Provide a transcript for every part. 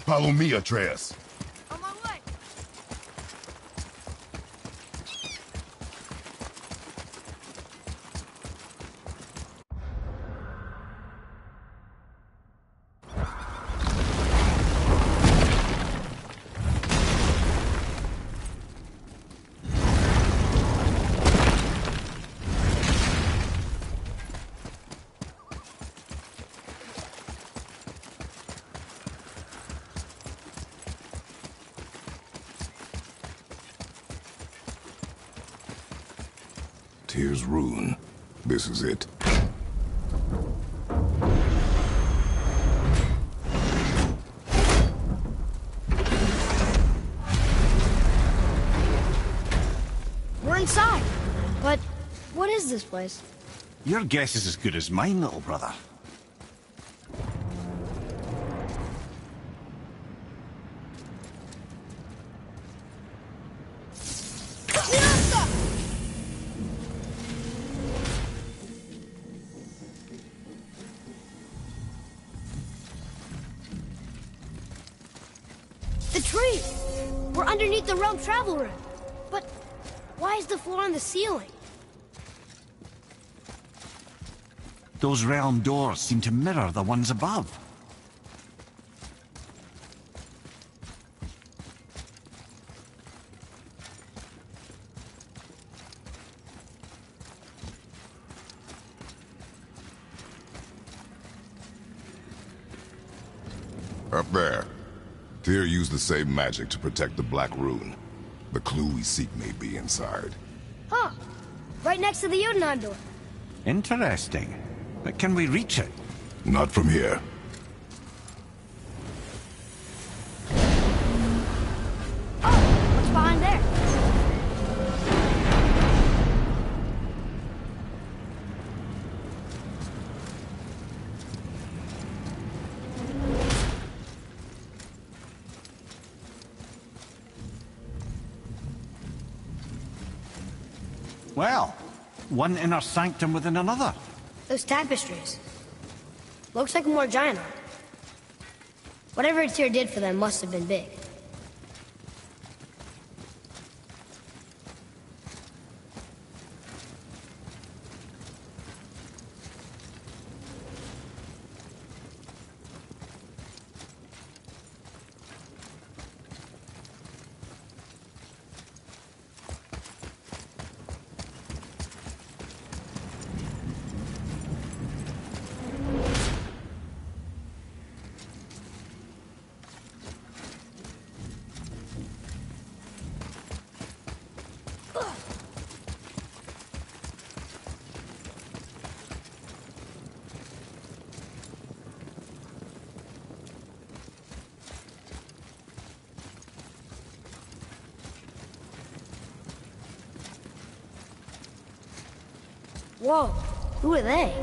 Follow me, Atreus. On my way. Here's Rune. This is it. We're inside. But what is this place? Your guess is as good as mine, little brother. The tree! We're underneath the realm travel room. But why is the floor on the ceiling? Those realm doors seem to mirror the ones above. Up there. Tyr used the same magic to protect the Black Rune. The clue we seek may be inside. Huh. Right next to the Jotunheim door. Interesting. But can we reach it? Not from here. Oh, what's behind there? Well, one inner sanctum within another. Those tapestries. Looks like more giant art. Whatever Tyr did for them must have been big. Whoa, who are they?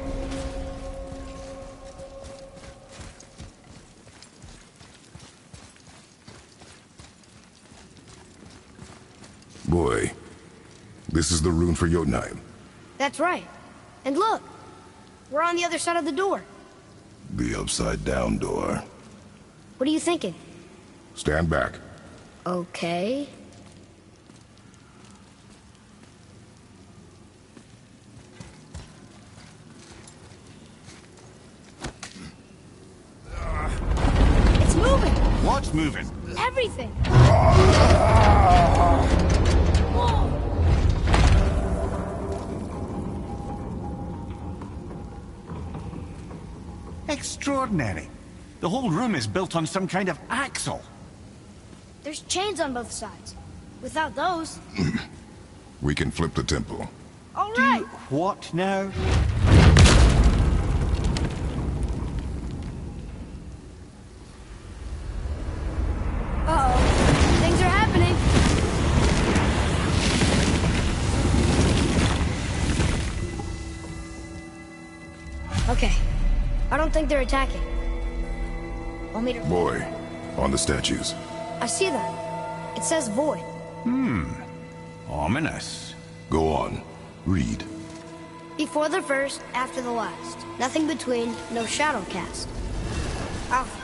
Boy, this is the rune for Jotunheim. That's right. And look, we're on the other side of the door. The upside-down door. What are you thinking? Stand back. Okay. It's moving! What's moving? Everything! Whoa! Extraordinary. The whole room is built on some kind of axle. There's chains on both sides. Without those... We can flip the temple. All right! What now? Uh-oh. Things are happening. Okay. I don't think they're attacking. Want me to... Boy, on the statues. I see them. It says void. Ominous. Go on. Read. Before the first, after the last. Nothing between, no shadow cast. Alpha.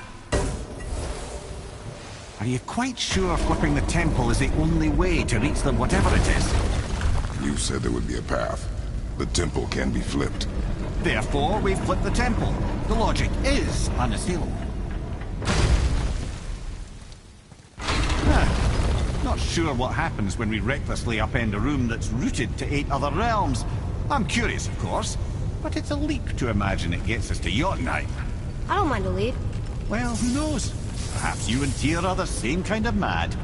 Are you quite sure flipping the temple is the only way to reach them, whatever it is? You said there would be a path. The temple can be flipped. Therefore, we flip the temple. The logic is unassailable. Not sure what happens when we recklessly upend a room that's rooted to 8 other realms. I'm curious, of course, but it's a leap to imagine it gets us to Jotunheim. I don't mind a lead. Well, who knows? Perhaps you and Tyr are the same kind of mad.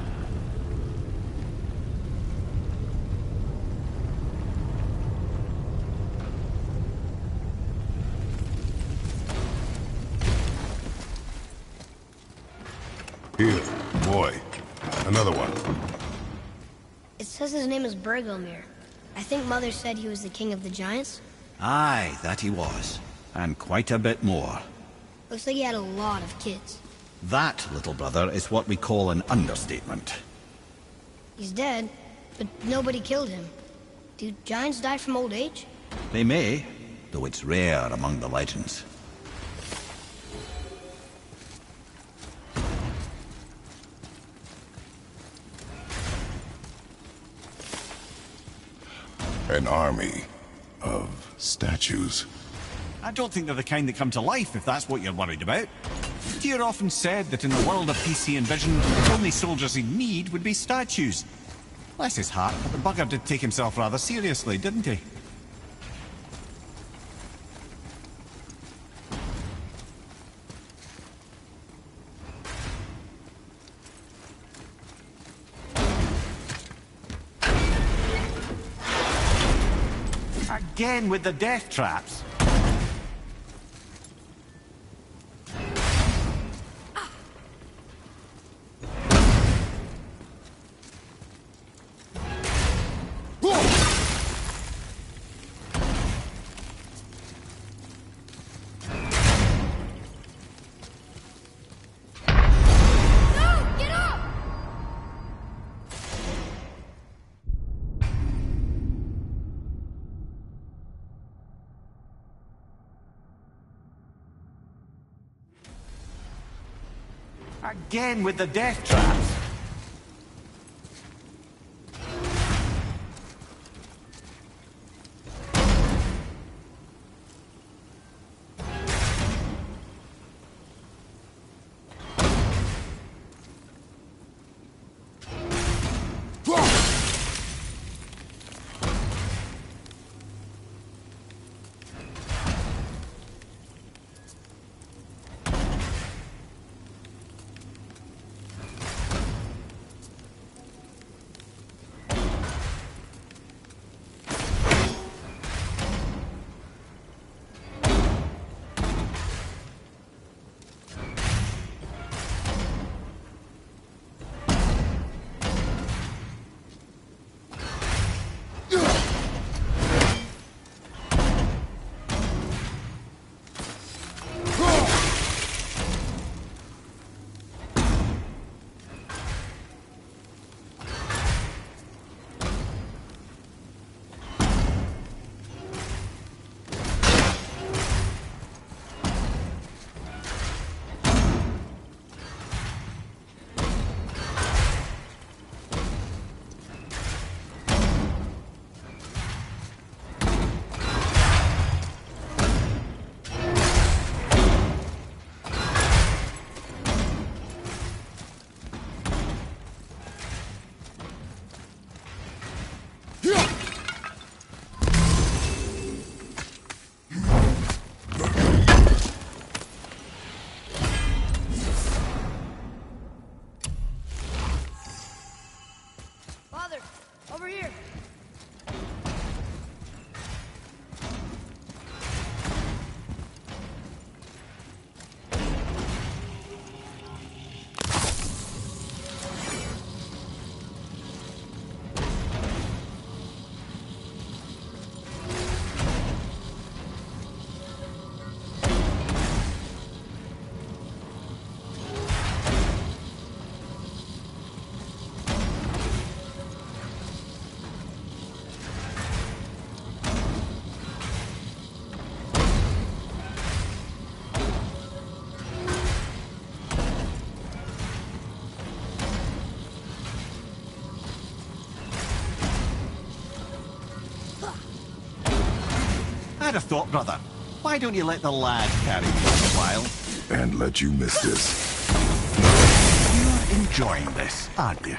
Here, boy. Another one. It says his name is Bergelmir. I think Mother said he was the king of the giants. Aye, that he was. And quite a bit more. Looks like he had a lot of kids. That, little brother, is what we call an understatement. He's dead, but nobody killed him. Do giants die from old age? They may, though it's rare among the legends. An army of statues. I don't think they're the kind that come to life, if that's what you're worried about. Tyr often said that in the world of PC and Vision, the only soldiers he'd need would be statues. Bless his heart, but the bugger did take himself rather seriously, didn't he? Again with the death traps. Again with the death traps. I had a thought, brother. Why don't you let the lad carry you for a while? And let you miss this. You're enjoying this, aren't you?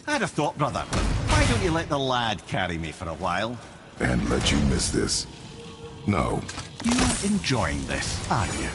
I had a thought, brother. Why don't you let the lad carry me for a while? And let you miss this. No. You're enjoying this, aren't you?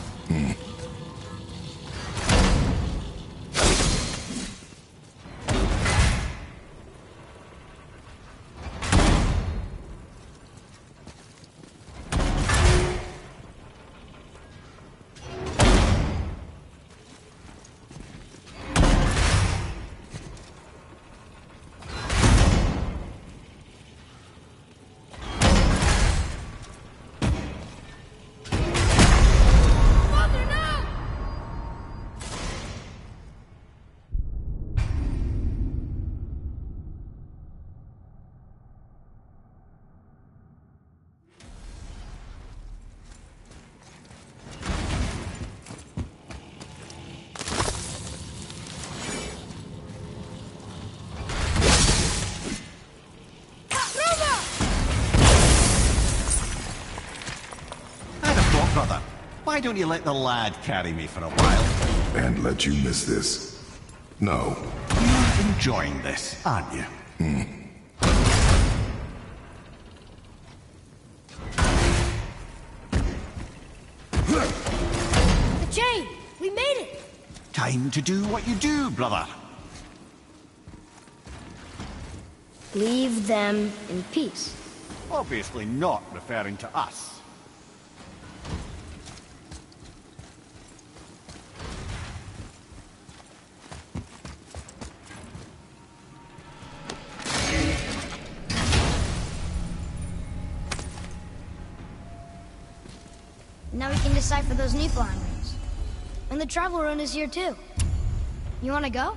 Brother, why don't you let the lad carry me for a while? And let you miss this. No. You're enjoying this, aren't you? The chain! We made it! Time to do what you do, brother. Leave them in peace. Obviously not referring to us. Now we can decipher those Niflheim runes. And the travel rune is here too. You wanna go?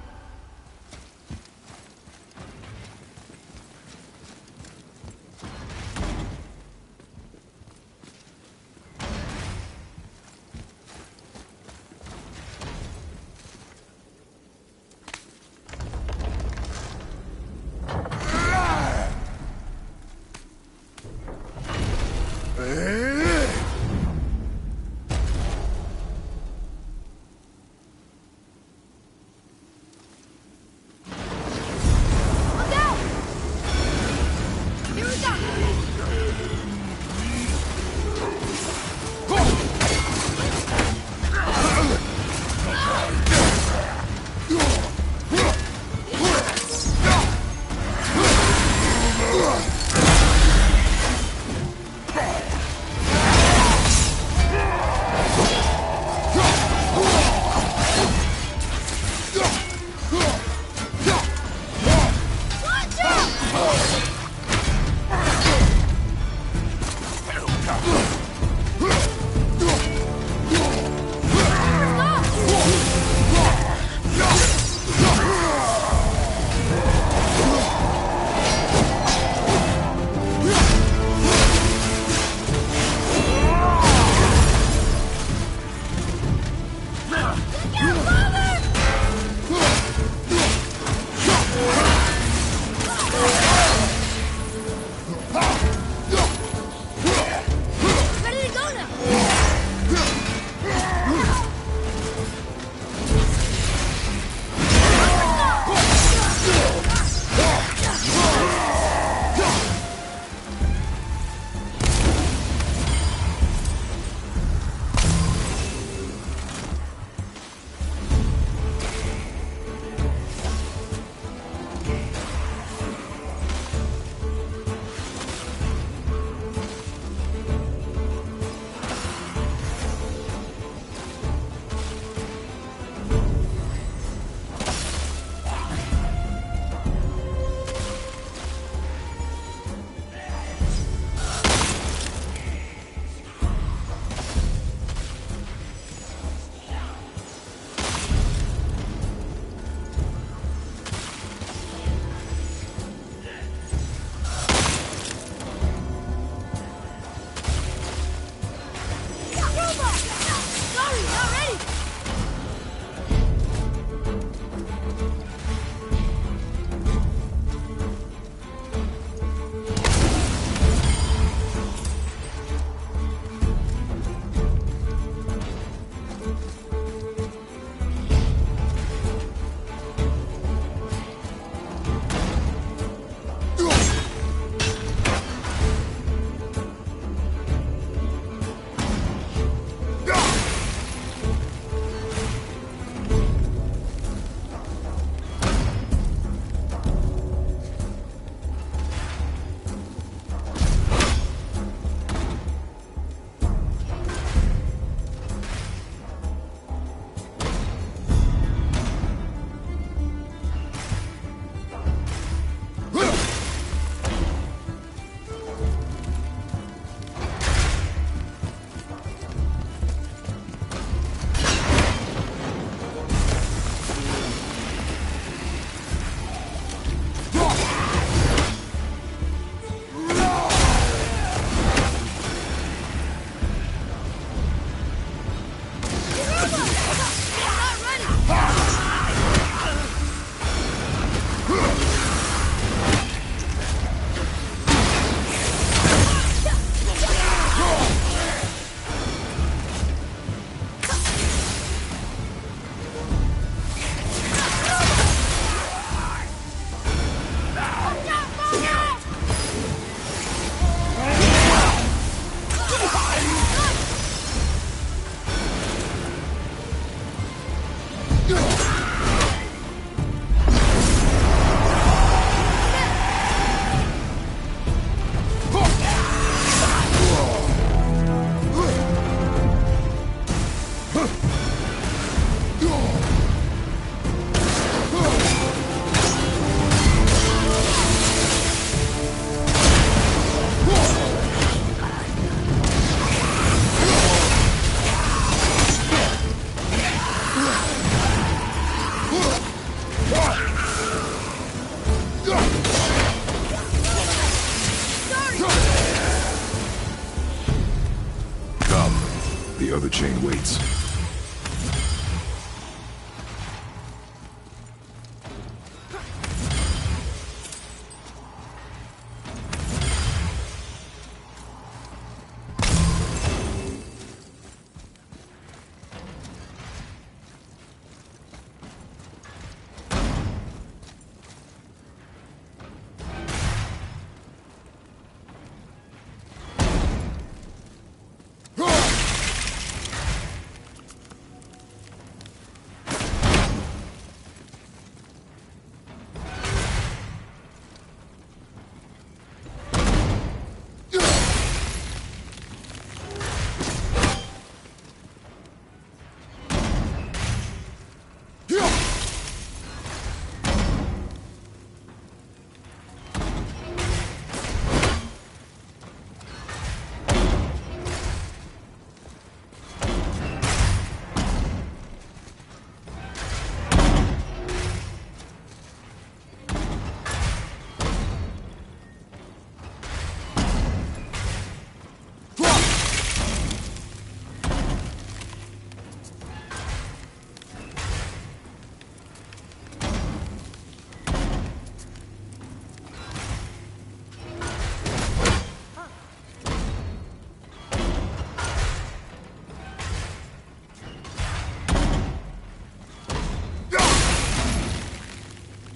The other chain waits.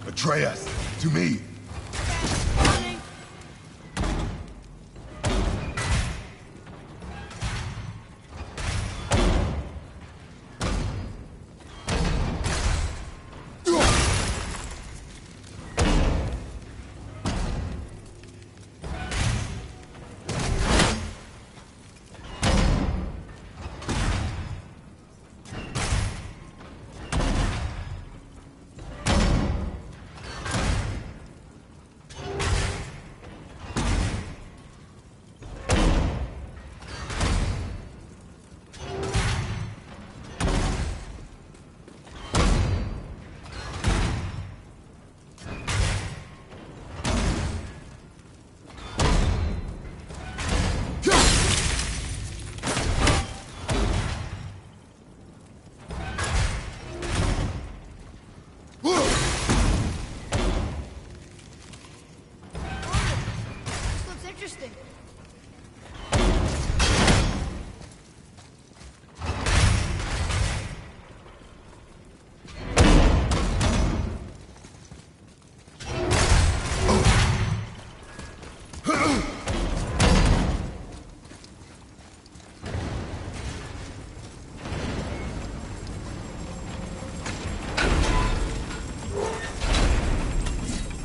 Atreus, to me.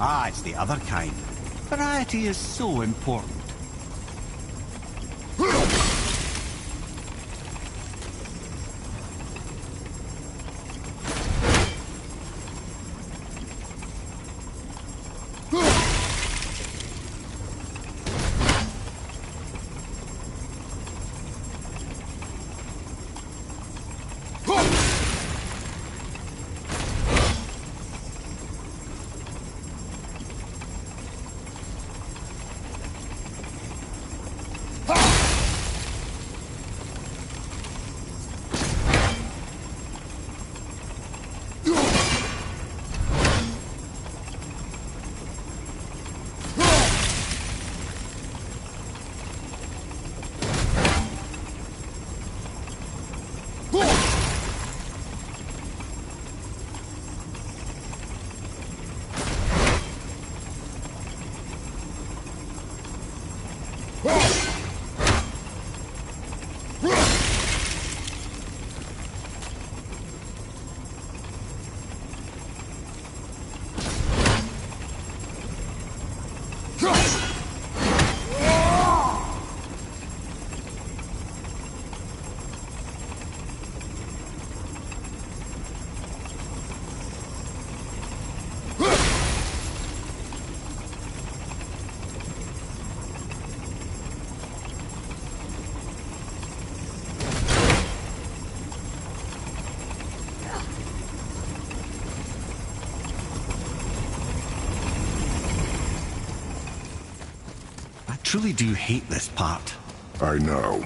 Ah, it's the other kind. Variety is so important. I truly do hate this part. I know.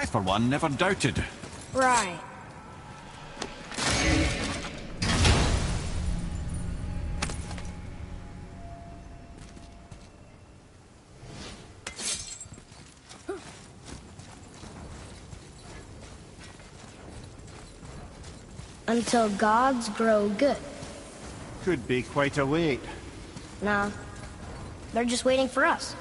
for one, never doubted. Right. Until gods grow good. Could be quite a wait. No. They're just waiting for us.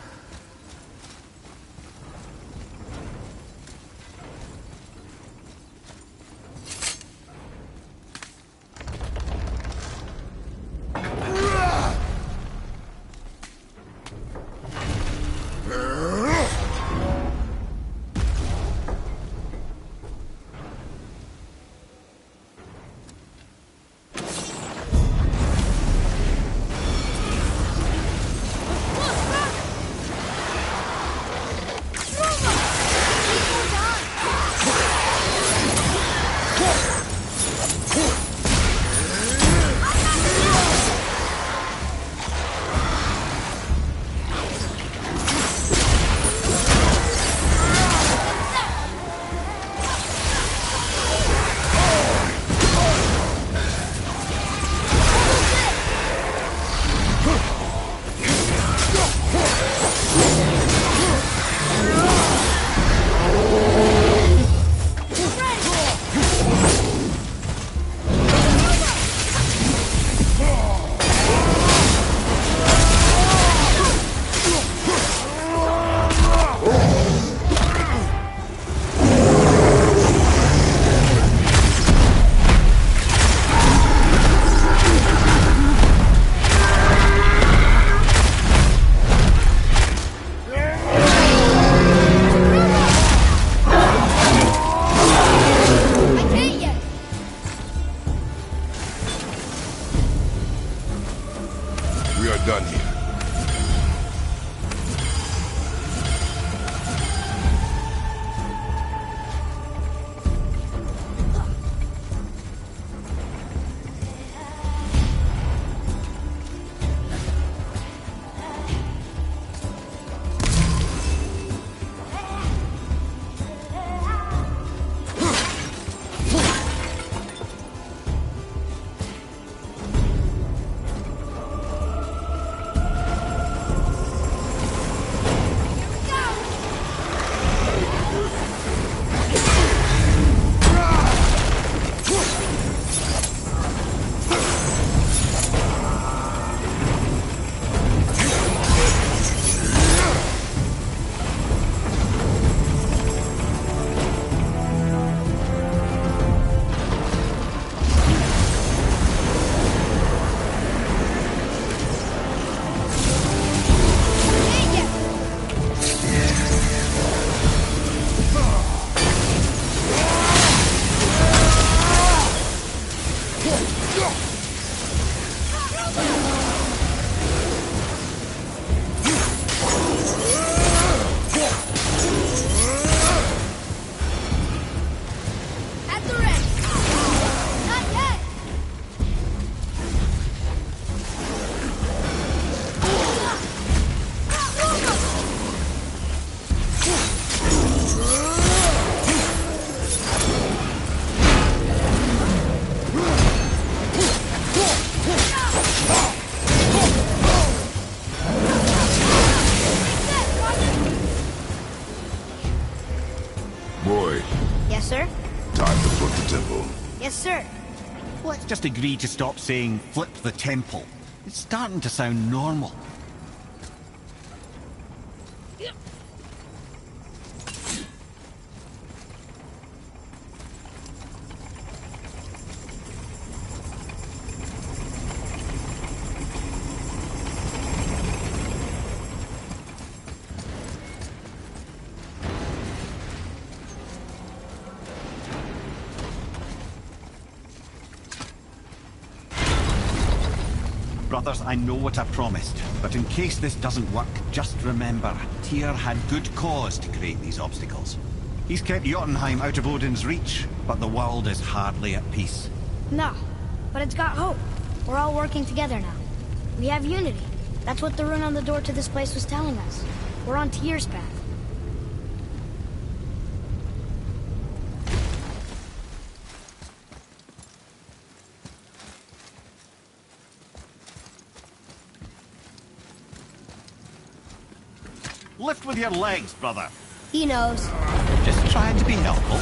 Yes, sir. Let's just agree to stop saying flip the temple. It's starting to sound normal. Brothers, I know what I promised, but in case this doesn't work, just remember, Tyr had good cause to create these obstacles. He's kept Jotunheim out of Odin's reach, but the world is hardly at peace. No, but it's got hope. We're all working together now. We have unity. That's what the rune on the door to this place was telling us. We're on Tyr's path. Lift with your legs, brother. He knows. Just trying to be helpful.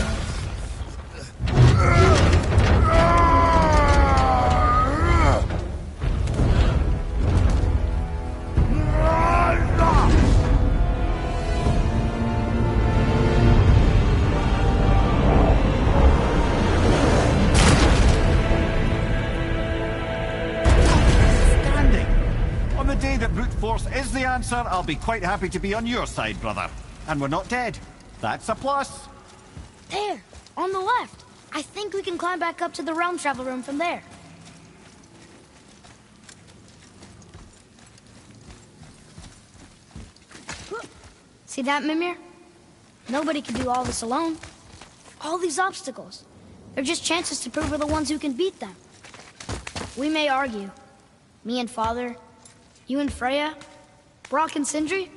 On the day that brute force is the answer, I'll be quite happy to be on your side, brother. And we're not dead. That's a plus. There, on the left. I think we can climb back up to the realm travel room from there. See that, Mimir? Nobody can do all this alone. All these obstacles. They're just chances to prove we're the ones who can beat them. We may argue. Me and Father, you and Freya, Brock and Sindri.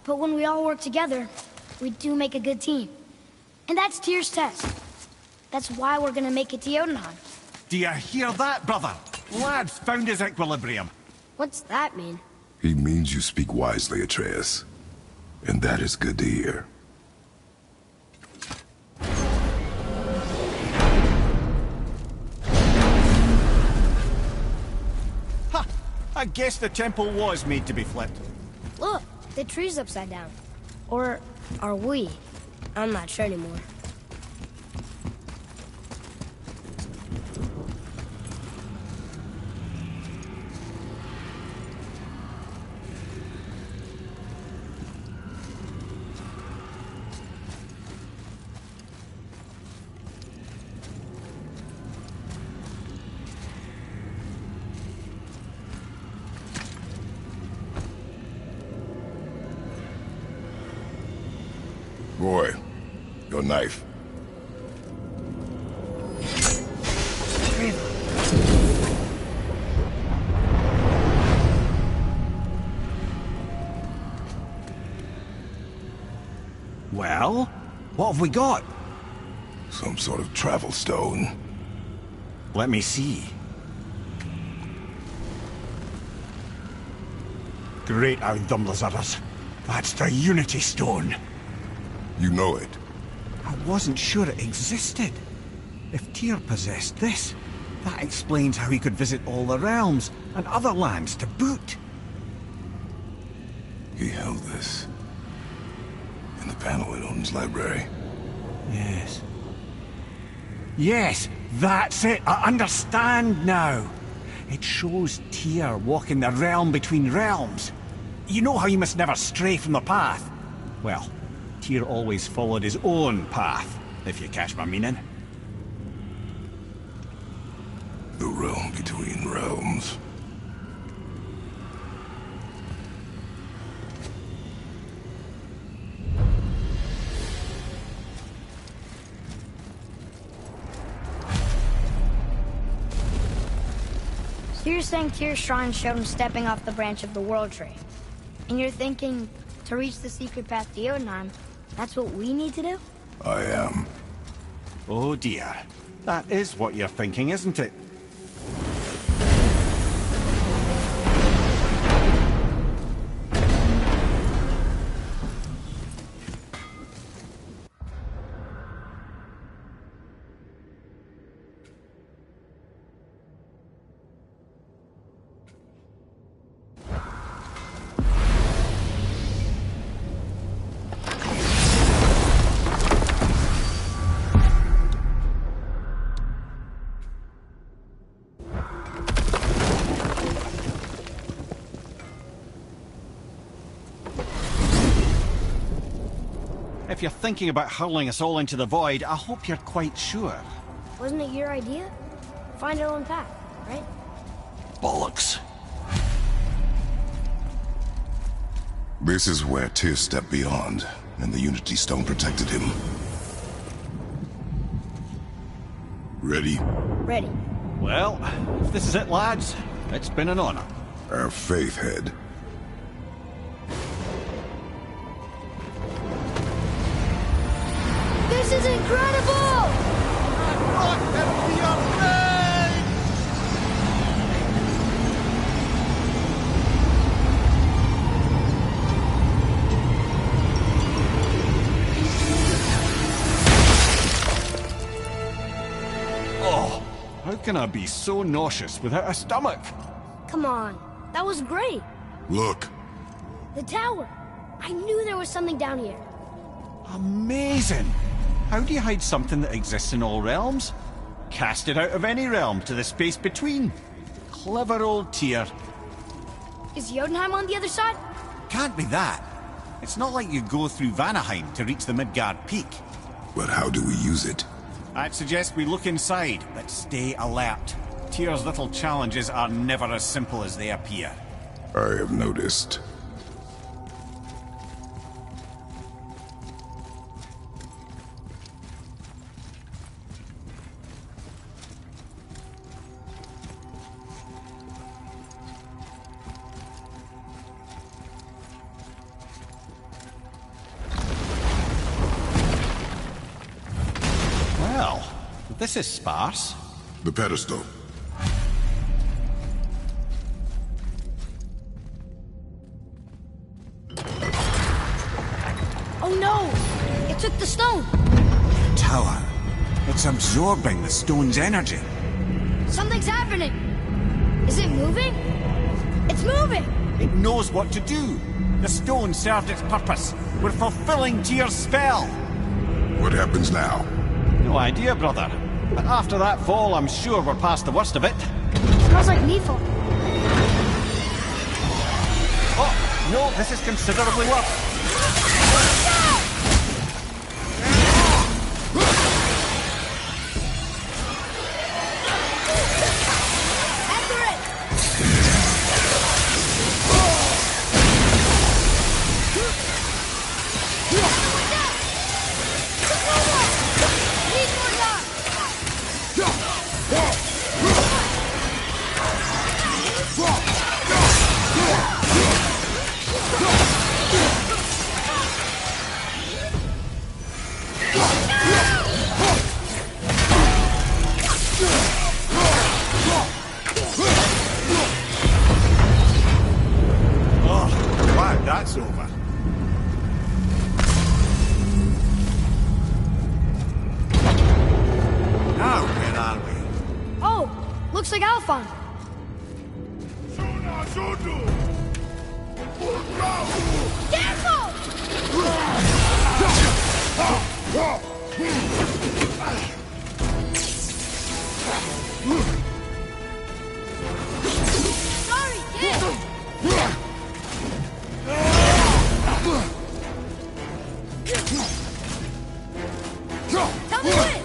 But when we all work together, we do make a good team. And that's Tyr's test. That's why we're gonna make it to Jotunheim. Do you hear that, brother? Lad's found his equilibrium. What's that mean? He means you speak wisely, Atreus. And that is good to hear. Ha! I guess the temple was made to be flipped. Look, the tree's upside down. Or are we? I'm not sure anymore. Boy, your knife. Well, what have we got? Some sort of travel stone. Let me see. Great Audumlazaras. That's the Unity Stone. You know it. I wasn't sure it existed. If Tyr possessed this, that explains how he could visit all the realms and other lands to boot. He held this in the panel in Odin's library. Yes. Yes, that's it. I understand now. It shows Tyr walking the realm between realms. You know how you must never stray from the path? Well, Tyr always followed his own path, if you catch my meaning. The realm between realms. So you're saying Tyr's shrine showed him stepping off the branch of the World Tree. And you're thinking, to reach the secret path to Jotunheim, that's what we need to do? I am. Oh dear. That is what you're thinking, isn't it? If you're thinking about hurling us all into the void, I hope you're quite sure. Wasn't it your idea? Find our own path, right? Bollocks. This is where Tyr stepped beyond, and the Unity Stone protected him. Ready? Ready. Well, if this is it, lads, it's been an honor. Our faith head. This is incredible! can I be so nauseous without a stomach? Come on, that was great. Look. The tower. I knew there was something down here. Amazing! How do you hide something that exists in all realms? Cast it out of any realm to the space between. Clever old Tyr. Is Jotunheim on the other side? Can't be that. It's not like you go through Vanaheim to reach the Midgard Peak. But how do we use it? I'd suggest we look inside, but stay alert. Tyr's little challenges are never as simple as they appear. I have noticed. Well, this is sparse. The pedestal. Oh no! It took the stone! The tower. It's absorbing the stone's energy. Something's happening! Is it moving? It's moving! It knows what to do. The stone served its purpose. We're fulfilling Tyr's spell. What happens now? No idea, brother. But after that fall, I'm sure we're past the worst of it. Smells like Needful. Oh, no, this is considerably worse. That's over. Now, where are we? Oh, looks like Alphon. Sorry, kid! Tell me when!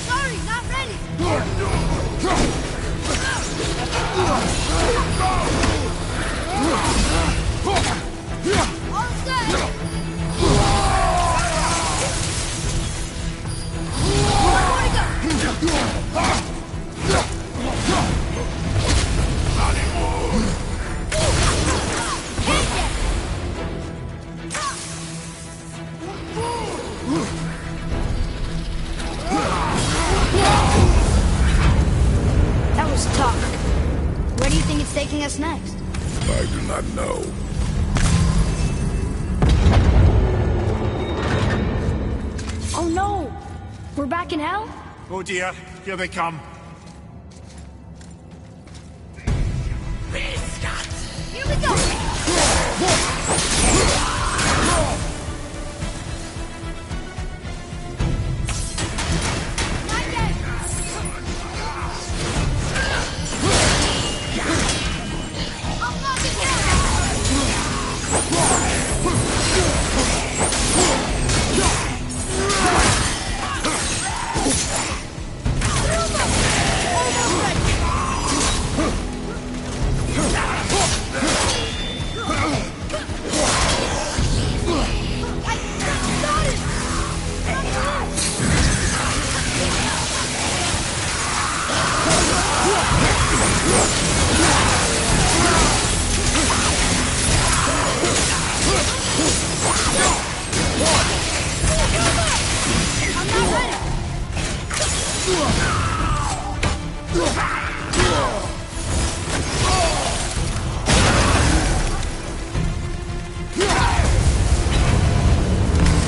Sorry, not ready! All set! That was tough. Where do you think it's taking us next? I do not know. Oh no! We're back in hell? Oh dear, here they come. Here we go! Not yet!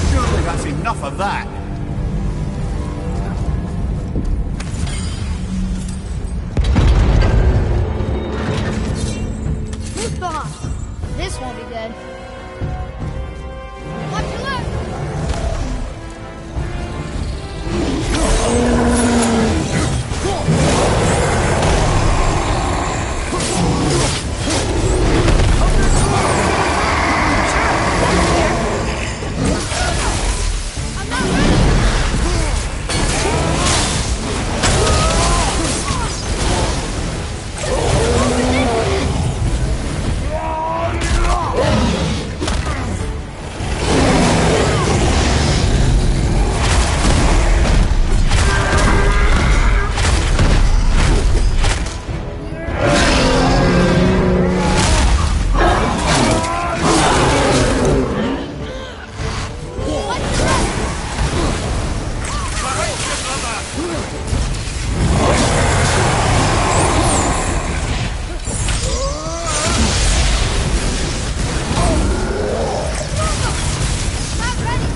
Surely that's enough of that. Move behind. This won't be good. Watch your left. I'm not ready. Not ready.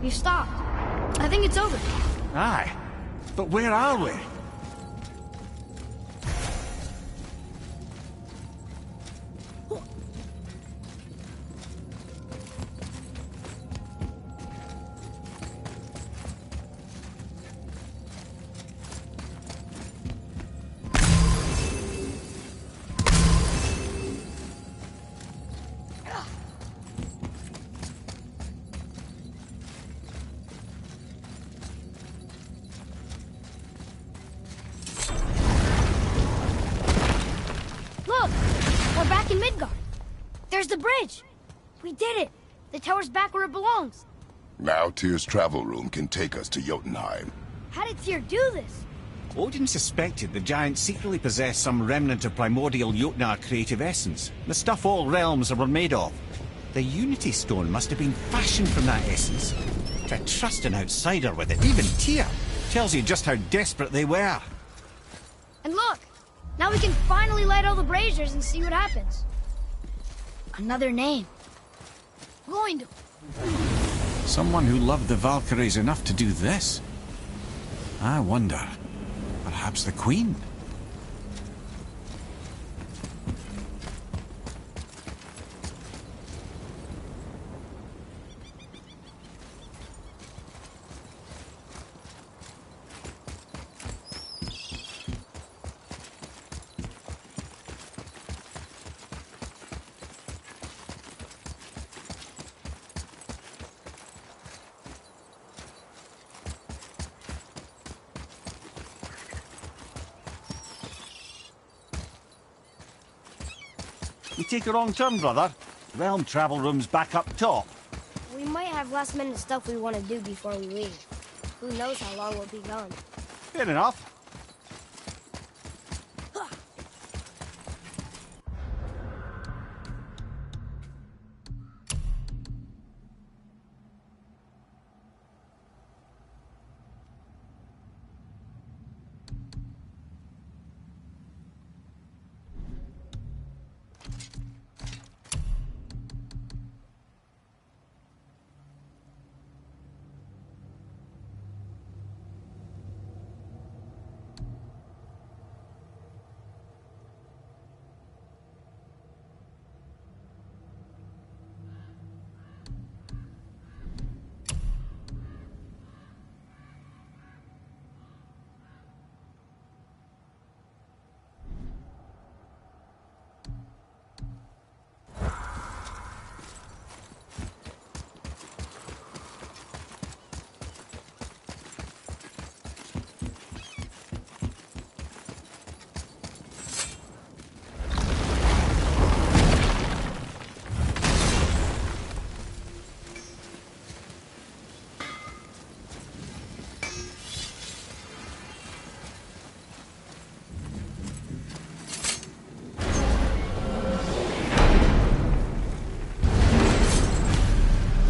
You stopped. I think it's over. Aye. But where are we? Look, we're back in Midgard. There's the bridge. We did it. The tower's back where it belongs. Now Tyr's travel room can take us to Jotunheim. How did Tyr do this? Odin suspected the giant secretly possessed some remnant of primordial Jotnar creative essence, the stuff all realms were made of. The Unity Stone must have been fashioned from that essence. To trust an outsider with it, even Tyr, tells you just how desperate they were. And look, now we can finally light all the braziers and see what happens. Another name. Going to. Someone who loved the Valkyries enough to do this? I wonder, perhaps the Queen? You take a wrong turn, brother. Realm travel room's back up top. We might have last-minute stuff we want to do before we leave. Who knows how long we'll be gone. Fair enough.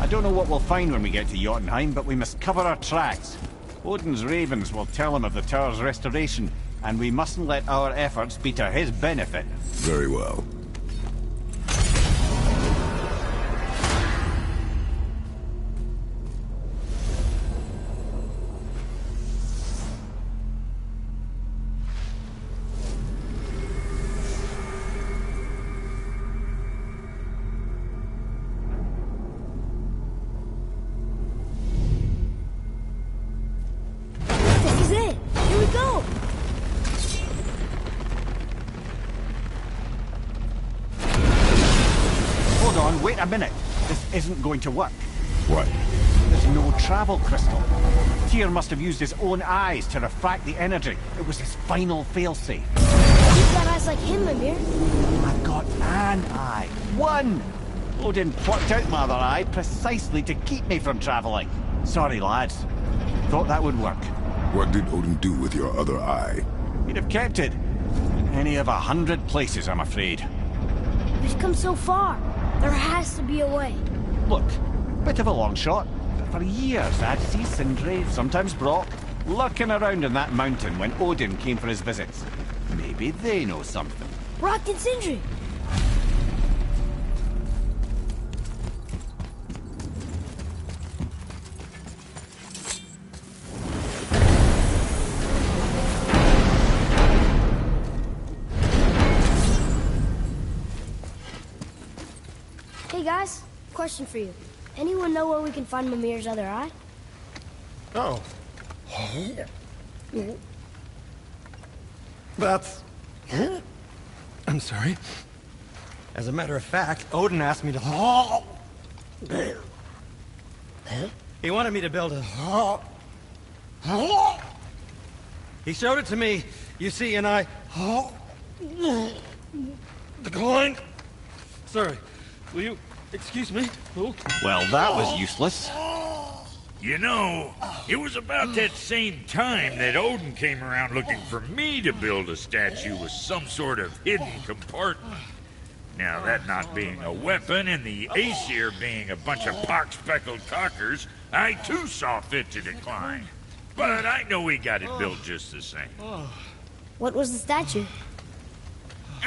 I don't know what we'll find when we get to Jotunheim, but we must cover our tracks. Odin's ravens will tell him of the tower's restoration, and we mustn't let our efforts be to his benefit. Very well. Wait a minute. This isn't going to work. What? There's no travel crystal. Tyr must have used his own eyes to refract the energy. It was his final failsafe. You've got eyes like him, Mimir. I've got an eye. One! Odin plucked out my other eye precisely to keep me from travelling. Sorry, lads. Thought that would work. What did Odin do with your other eye? He'd have kept it. In any of 100 places, I'm afraid. We've come so far. There has to be a way. Look, bit of a long shot, but for years I'd see Sindri, sometimes Brock, lurking around in that mountain when Odin came for his visits. Maybe they know something. Brock and Sindri. Hey guys, question for you. Anyone know where we can find Mimir's other eye? Oh. That's... I'm sorry. As a matter of fact, Odin asked me to... He wanted me to build a... He showed it to me, you see, and I... declined. Sorry. Will you excuse me? Oh. Well, that was useless. You know, it was about that same time that Odin came around looking for me to build a statue with some sort of hidden compartment. Now, that not being a weapon and the Aesir being a bunch of pock-speckled cockers, I too saw fit to decline. But I know we got it built just the same. What was the statue?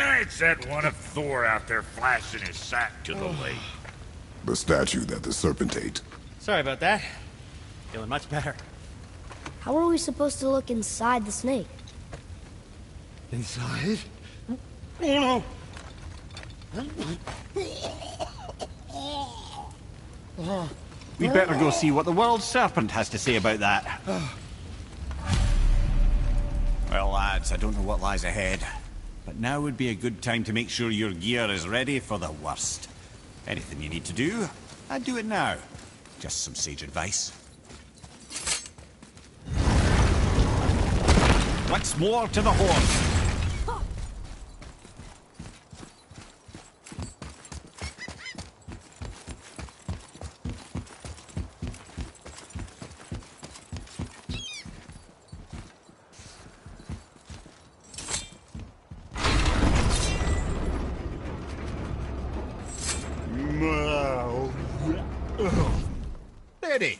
It's that one of Thor out there flashing his sack to the lake. The statue that the serpent ate. Sorry about that. Feeling much better. How are we supposed to look inside the snake? Inside? Oh no! We'd better go see what the world serpent has to say about that. Well, lads, I don't know what lies ahead. But now would be a good time to make sure your gear is ready for the worst. Anything you need to do, I'd do it now. Just some sage advice. Once more to the horse. Ready.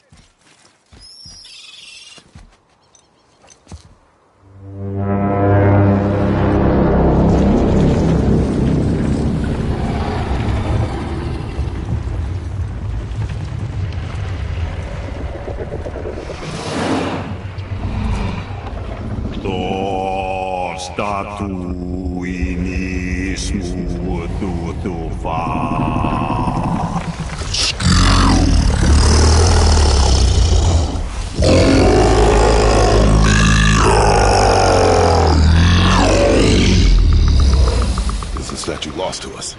To us.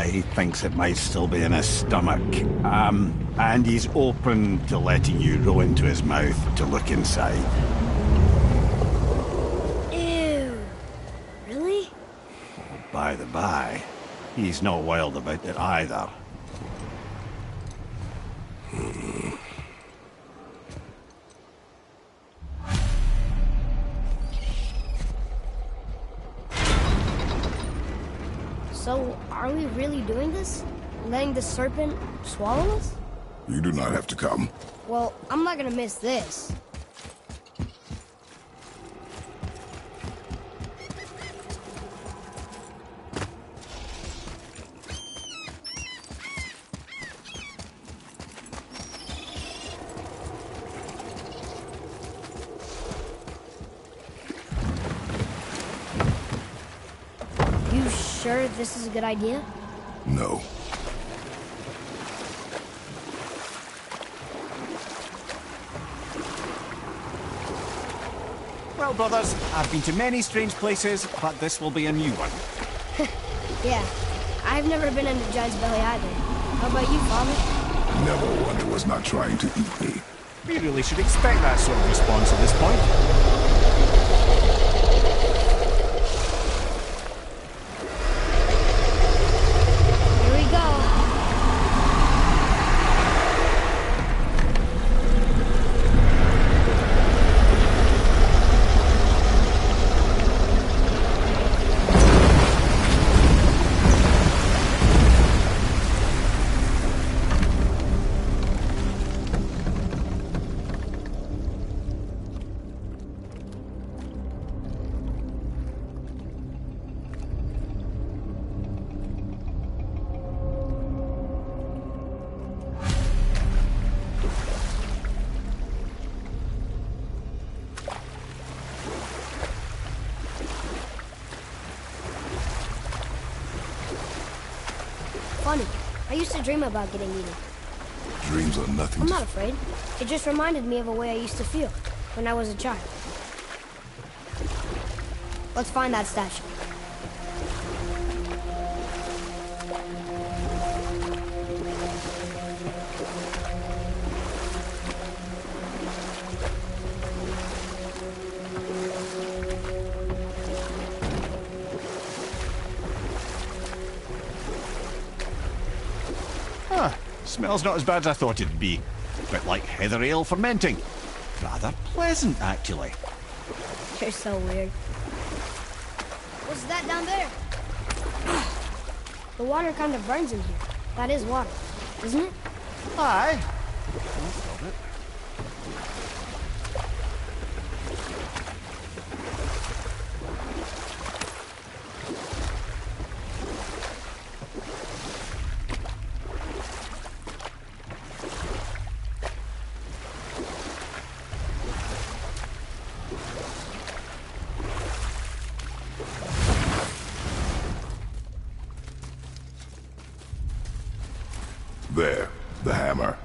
He thinks it might still be in his stomach. And he's open to letting you roll into his mouth to look inside. Ew. Really? By the by, he's not wild about it either. So, are we really doing this? letting the serpent swallow us? You do not have to come. Well, I'm not gonna miss this. You sure this is a good idea? No. Well, brothers, I've been to many strange places, but this will be a new one. Yeah. I've never been in a giant's belly either. How about you, Father? Never one who was not trying to eat me. We really should expect that sort of response at this point. Here we go. Funny. I used to dream about getting eaten. Dreams are nothing I'm to... not afraid. It just reminded me of a way I used to feel when I was a child. Let's find that statue. Huh. Smells not as bad as I thought it'd be. Bit like heather ale fermenting. Rather pleasant, actually. You're so weird. What's that down there? The water kind of burns in here. That is water, isn't it? Aye. There, the hammer.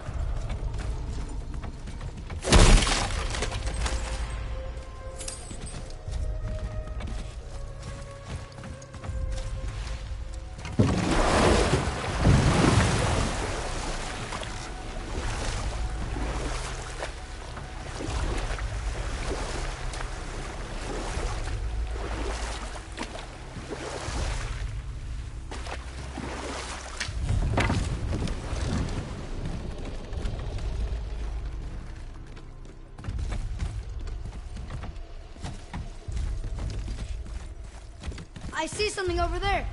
I see something over there.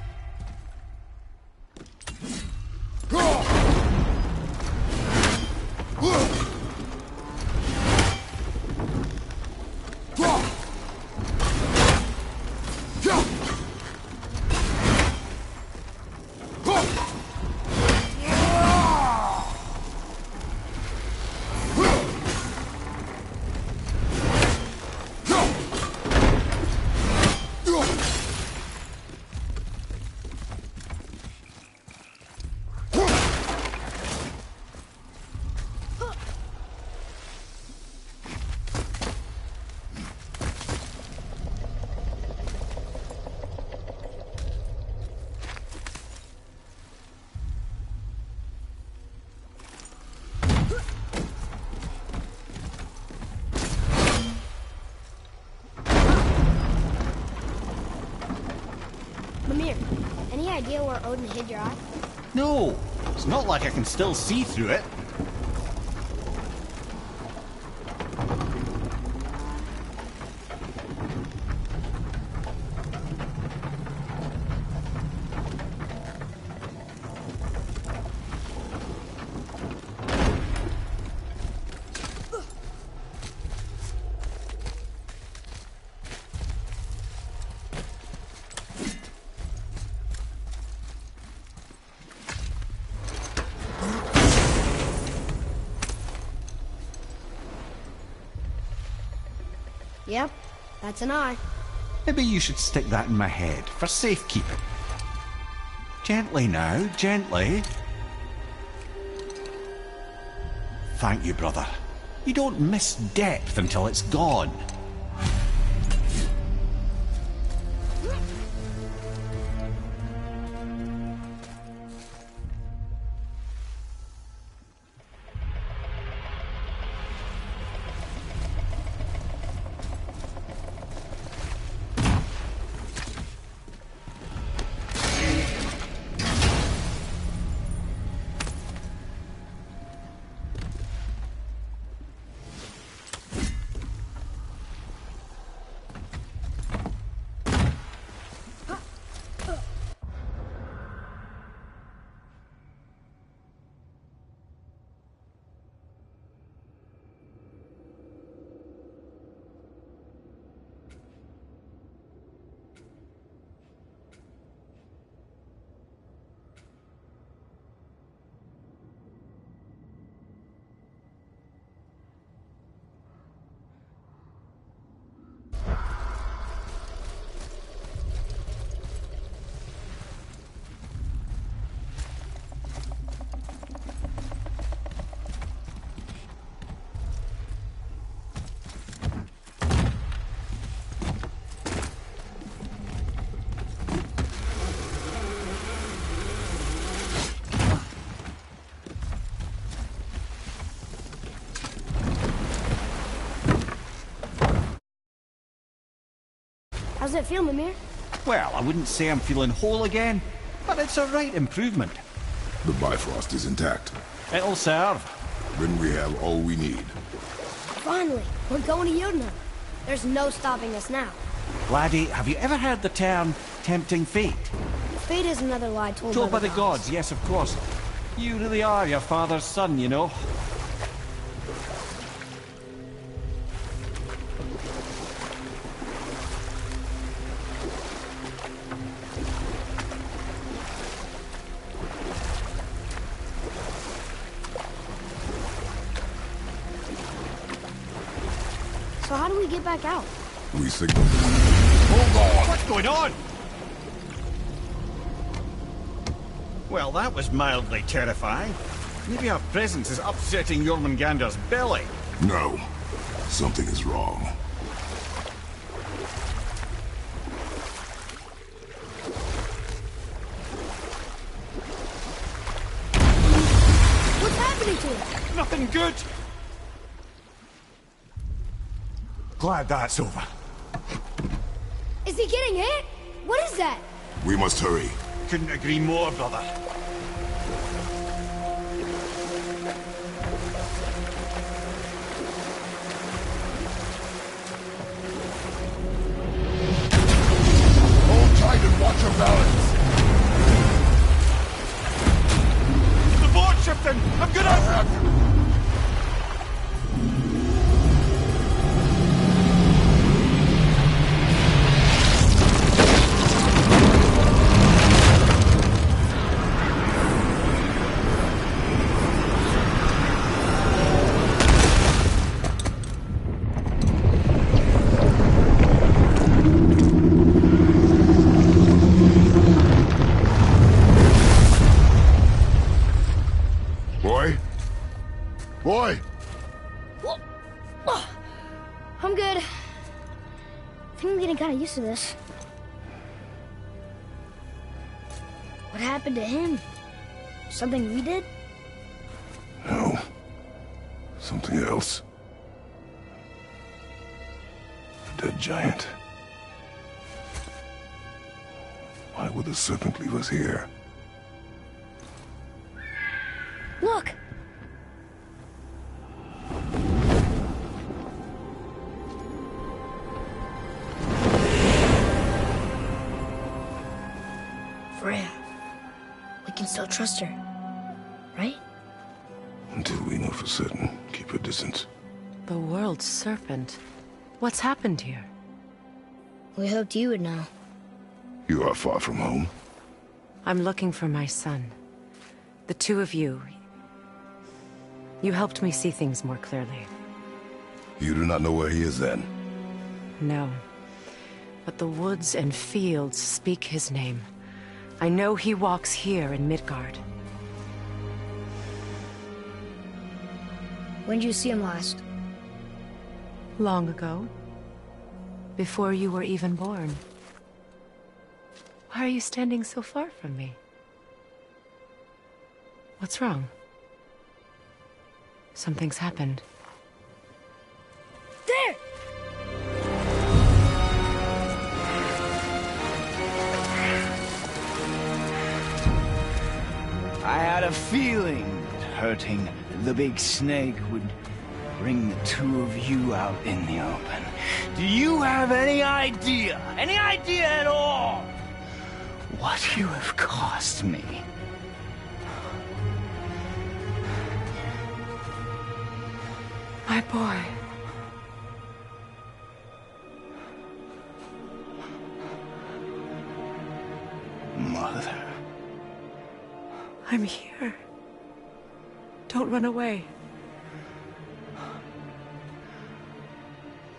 Mimir, any idea where Odin hid your eye? No, it's not like I can still see through it. Yep, that's an eye. Maybe you should stick that in my head for safekeeping. Gently now, gently. Thank you, brother. You don't miss depth until it's gone. How's it feel, Mimir? Well, I wouldn't say I'm feeling whole again, but it's a right improvement. The Bifrost is intact. It'll serve. Then we have all we need. Finally, we're going to Jotunheim. There's no stopping us now. Laddie, have you ever heard the term tempting fate? Fate is another lie told Told by by the gods, yes, of course. You really are your father's son, you know. So how do we get back out? We signal. Hold on! What's going on? Well, that was mildly terrifying. Maybe our presence is upsetting Jormungandr's belly. No. Something is wrong. What's happening to it? Nothing good! Glad that's over. Is he getting hit? What is that? We must hurry. Couldn't agree more, brother. Hold tight and watch your balance. The board's shifting! I'm gonna... Boy! I'm good. I think I'm getting kind of used to this. What happened to him? Something we did? No. Something else. A dead giant. Why would the serpent leave us here? Look! Freya. We can still trust her, right? Until we know for certain, keep her distance. The world's serpent. What's happened here? We hoped you would know. You are far from home. I'm looking for my son. The two of you. You helped me see things more clearly. You do not know where he is then? No. But the woods and fields speak his name. I know he walks here in Midgard. When did you see him last? Long ago. Before you were even born. Why are you standing so far from me? What's wrong? Something's happened. There! I had a feeling that hurting the big snake would bring the two of you out in the open. Do you have any idea at all, what you have cost me? My boy. Mother. I'm here. Don't run away.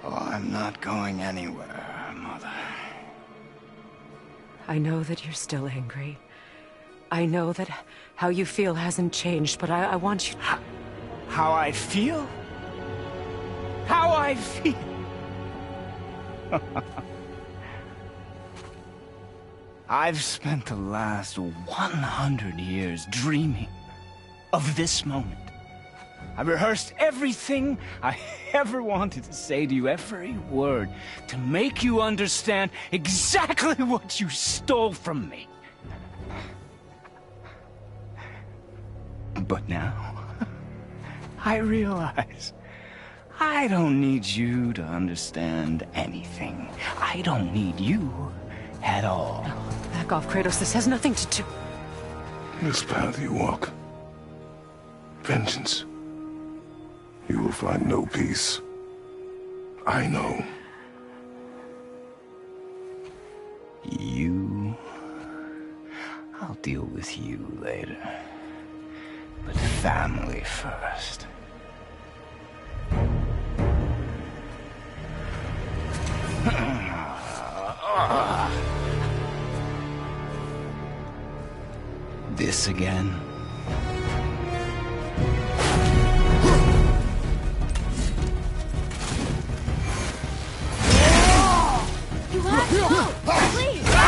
Oh, I'm not going anywhere, Mother. I know that you're still angry. I know that how you feel hasn't changed, but I want you... How I feel? How I feel? I've spent the last 100 years dreaming of this moment. I rehearsed everything I ever wanted to say to you, every word, to make you understand exactly what you stole from me. But now, I realize I don't need you to understand anything. I don't need you at all. No, back off, Kratos. This has nothing to do... This path you walk, vengeance, you will find no peace. I know. You... I'll deal with you later. But family first. This again? You have to go! Please! No!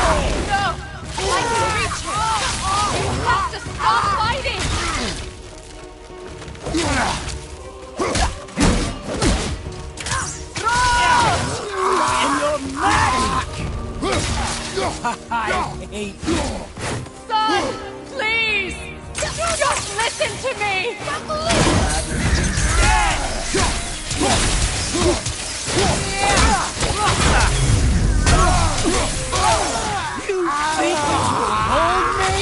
I can reach him! You have to stop fighting! I hate you. Son! Please! Just listen to me! You think you will hold me?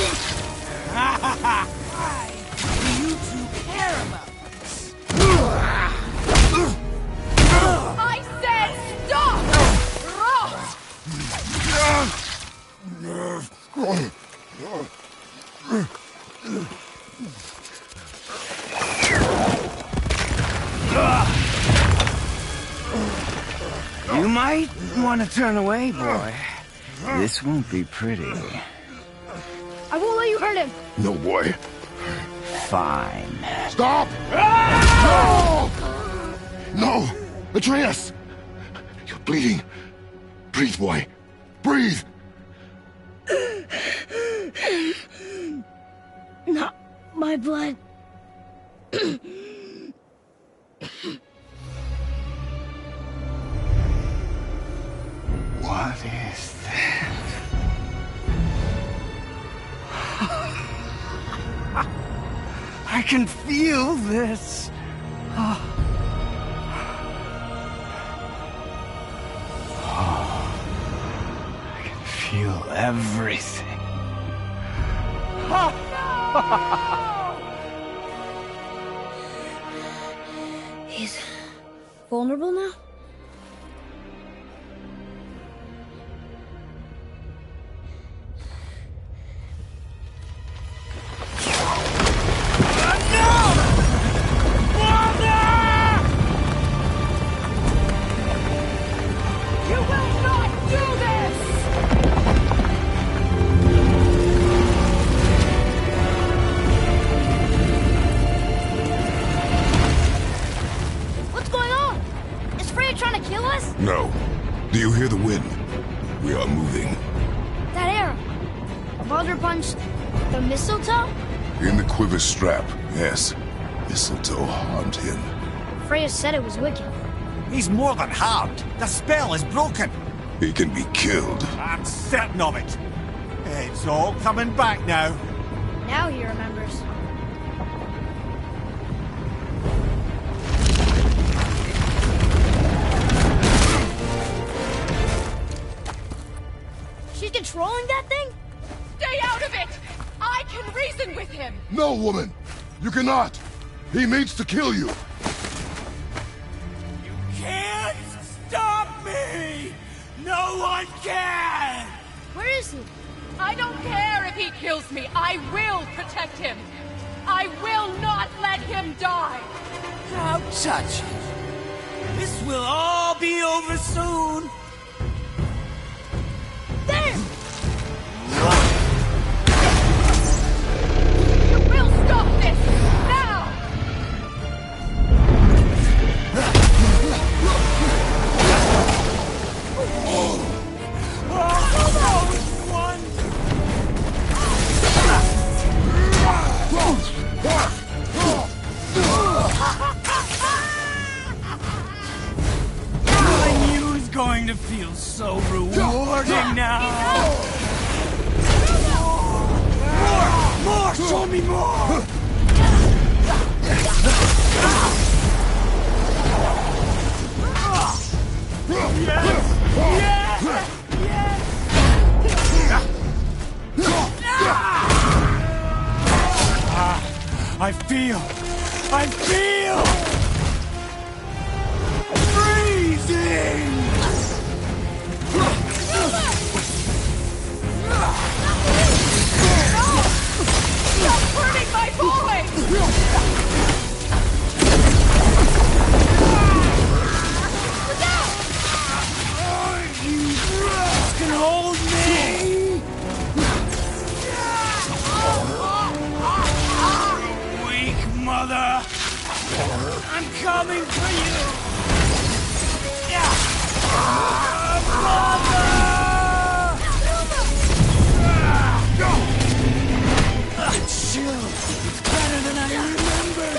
You two care about this. I said stop! You might want to turn away, boy. This won't be pretty. I won't let you hurt him! No, boy. Fine. Stop! No! No! Atreus! You're bleeding. Breathe, boy. Breathe! Not my blood. What is that? I can feel this. I can feel everything. He's vulnerable now? What's going on? Is Freya trying to kill us? No. Do you hear the wind? We are moving. That arrow. Baldur punched the mistletoe? In the quiver strap, yes. Mistletoe harmed him. Freya said it was wicked. He's more than harmed. The spell is broken. He can be killed. I'm certain of it. It's all coming back now. Now he remembers. She's controlling that thing? Stay out of it! I can reason with him! No, woman! You cannot! He means to kill you! You can't stop me! No one can! Where is he? I don't care if he kills me. I will protect him. I will not let him die. How touching. This will all be over soon. There! You will stop this! Now! I knew it was going to feel so rewarding now. More! Show me more! I feel freezing! Stop hurting my boy! You can hold me! Weak mother! I'm coming for you! Mother! Chill. It's better than I remembered.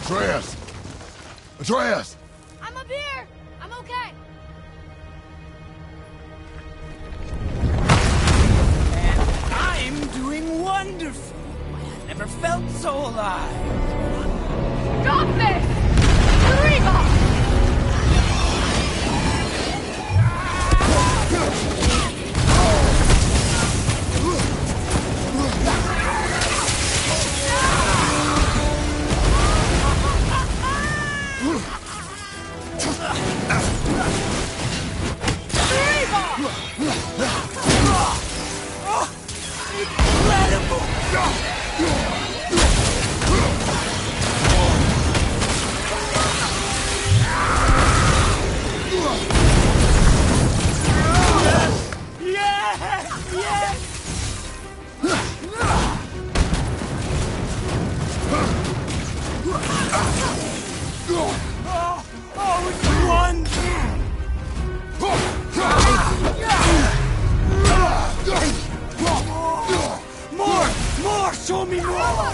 Atreus! Atreus! I'm up here! I'm okay! Stop this! Reba! Show me more!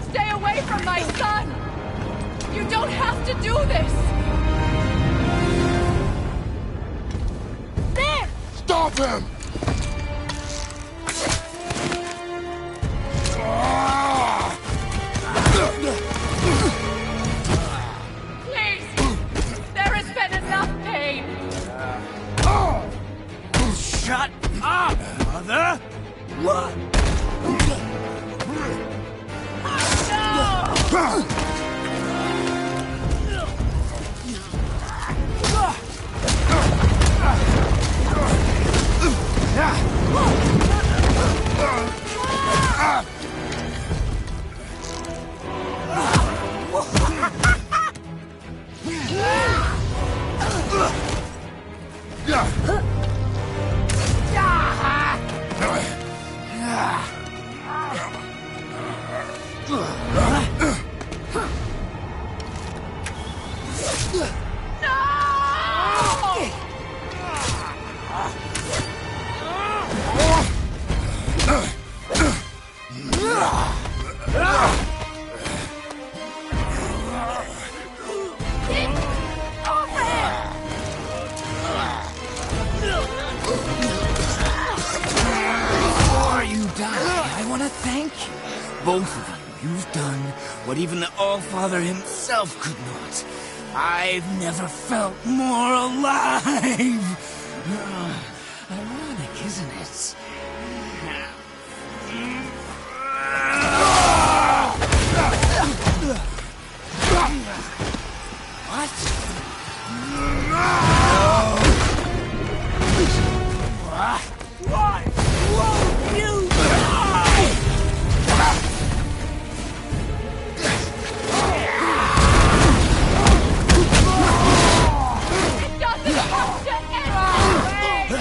Stay away from my son! You don't have to do this! There! Stop him! Please! There has been enough pain! Shut up, Mother! What? Both of you, you've done what even the All-Father himself could not. I've never felt more alive! Ironic, isn't it? What? Why won't you die? It doesn't have to end!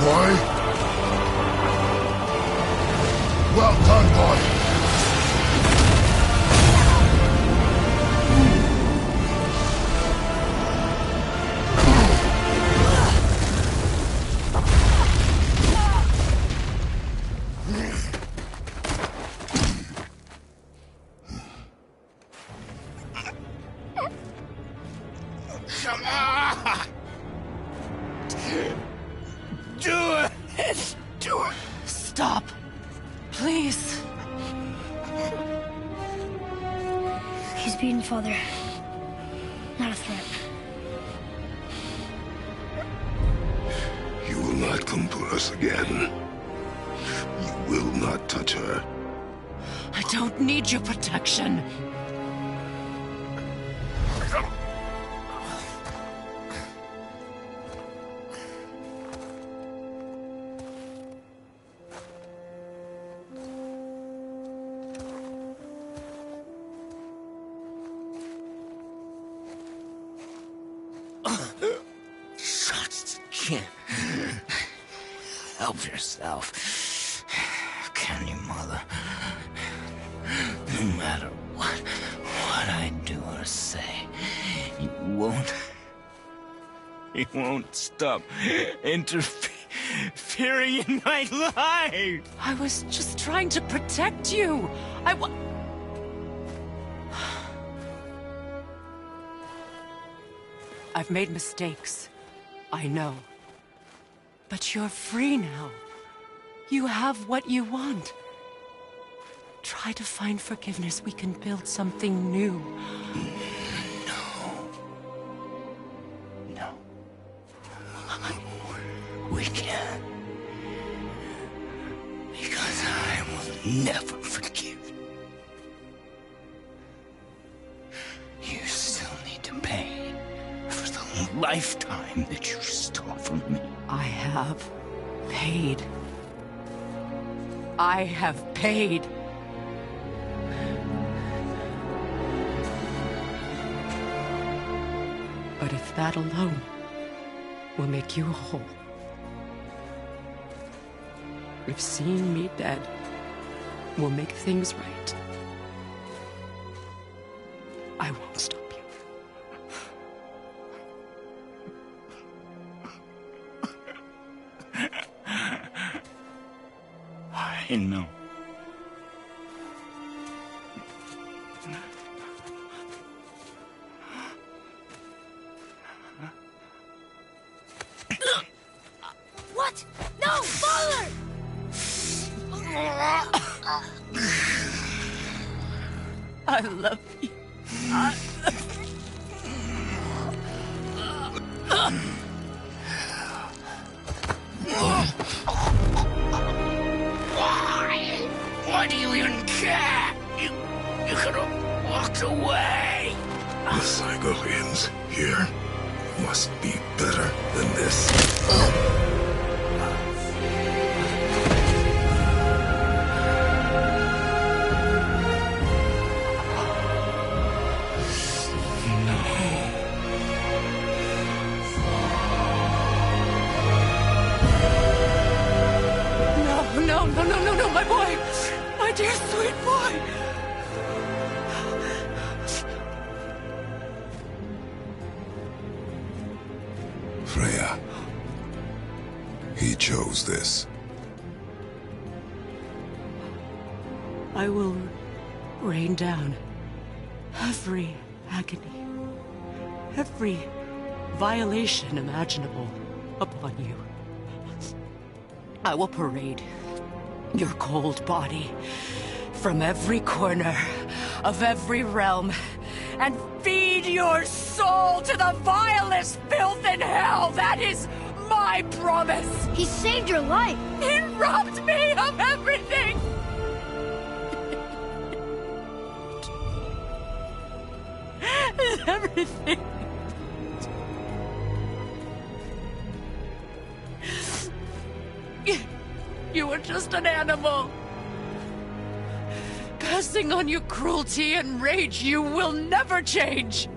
boy. Well done, boy. Come on! Do it! Do it! Stop. Please. He's beaten, Father. Not a threat. You will not come for us again. You will not touch her. I don't need your protection. Help yourself. Can you, Mother? No matter what I do or say, you won't stop interfering in my life. I was just trying to protect you. I've made mistakes. I know. But you're free now. You have what you want. Try to find forgiveness. We can build something new. No. We can't. Because I will never forgive you. You still need to pay for the lifetime that you stole from me. I have paid. I have paid. But if that alone will make you whole, if seeing me dead will make things right, I won't stop you. I know. What? No, Father! I love you. Why do you even care? You could have walked away. The Sigorians here must be better than this. No, my boy! My dear sweet boy! Freya. He chose this. I will rain down every agony, every violation imaginable upon you. I will parade your cold body from every corner of every realm and feed your soul to the vilest filth in hell. That is my promise. He saved your life. He robbed me of everything. Everything. You were just an animal. Passing on your cruelty and rage, you will never change.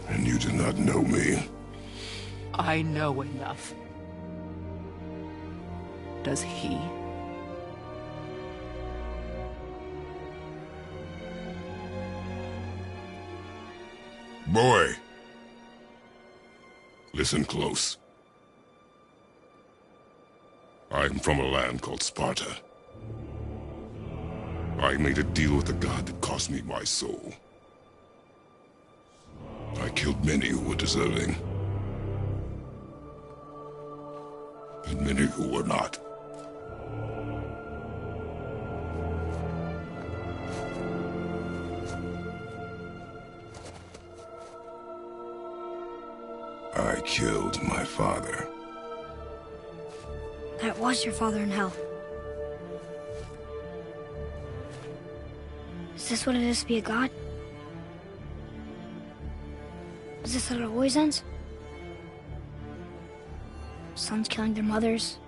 And you do not know me. I know enough. does he? Boy! Listen close. I'm from a land called Sparta. I made a deal with a god that cost me my soul. I killed many who were deserving. And many who were not. I killed my father. That was your father in hell. Is this what it is to be a god? Is this how it always ends? Sons killing their mothers?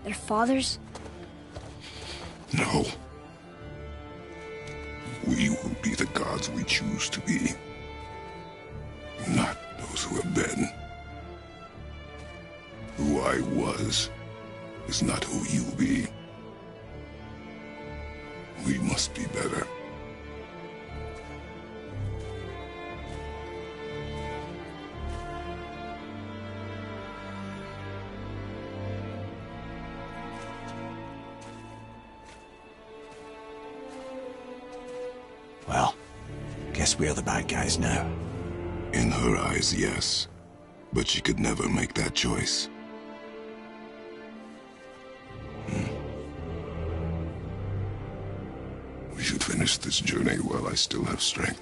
Their fathers? No. We will be the gods we choose to be. Not those who have been. Who I was is not who you'll be. We must be better. Well, guess we're the bad guys now. In her eyes, yes. But she could never make that choice. We should finish this journey while I still have strength.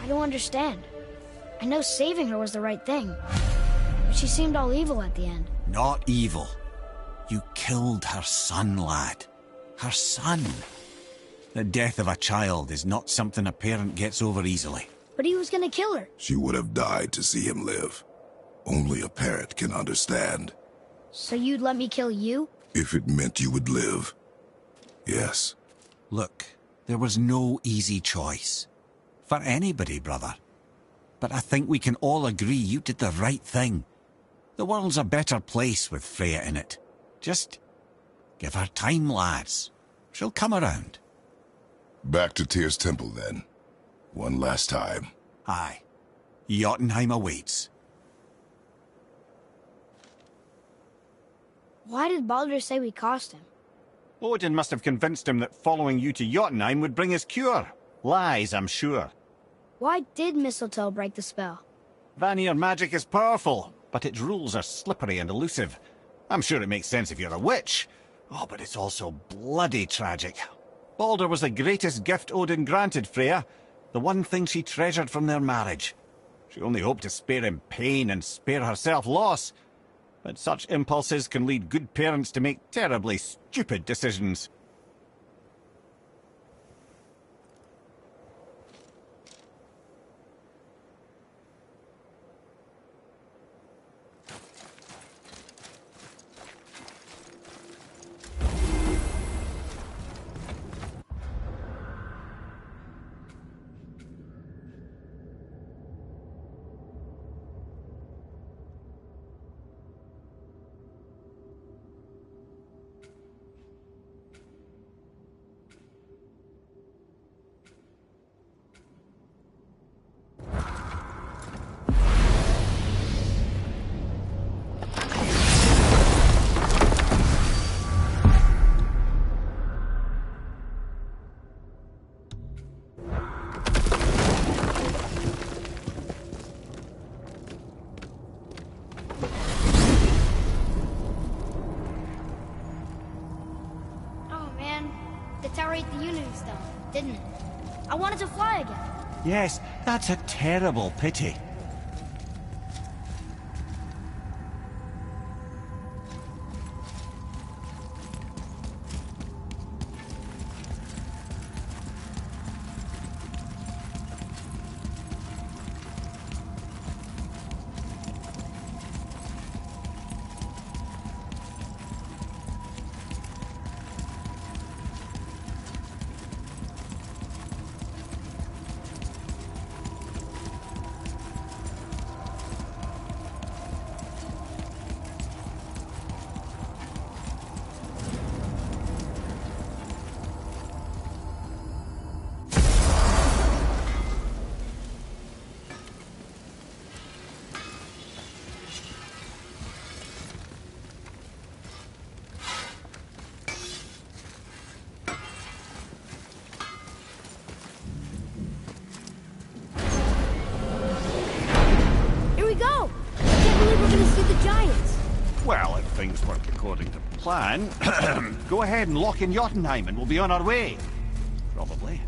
I don't understand. I know saving her was the right thing. But she seemed all evil at the end. Not evil. You killed her son, lad. Her son. The death of a child is not something a parent gets over easily. But he was gonna kill her. She would have died to see him live. Only a parent can understand. So you'd let me kill you? If it meant you would live. Yes. Look, there was no easy choice. For anybody, brother. But I think we can all agree you did the right thing. The world's a better place with Freya in it. Just give her time, lads. She'll come around. Back to Tyr's temple, then. One last time. Aye. Jotunheim awaits. Why did Baldur say we cost him? Odin must have convinced him that following you to Jotunheim would bring his cure. Lies, I'm sure. Why did mistletoe break the spell? Vanir magic is powerful, but its rules are slippery and elusive. I'm sure it makes sense if you're a witch. Oh, but it's also bloody tragic. Baldur was the greatest gift Odin granted Freya, the one thing she treasured from their marriage. She only hoped to spare him pain and spare herself loss. But such impulses can lead good parents to make terribly stupid decisions. Didn't it? I wanted to fly again. Yes, that's a terrible pity. things work according to plan, go ahead and lock in Jotunheim and we'll be on our way. Probably.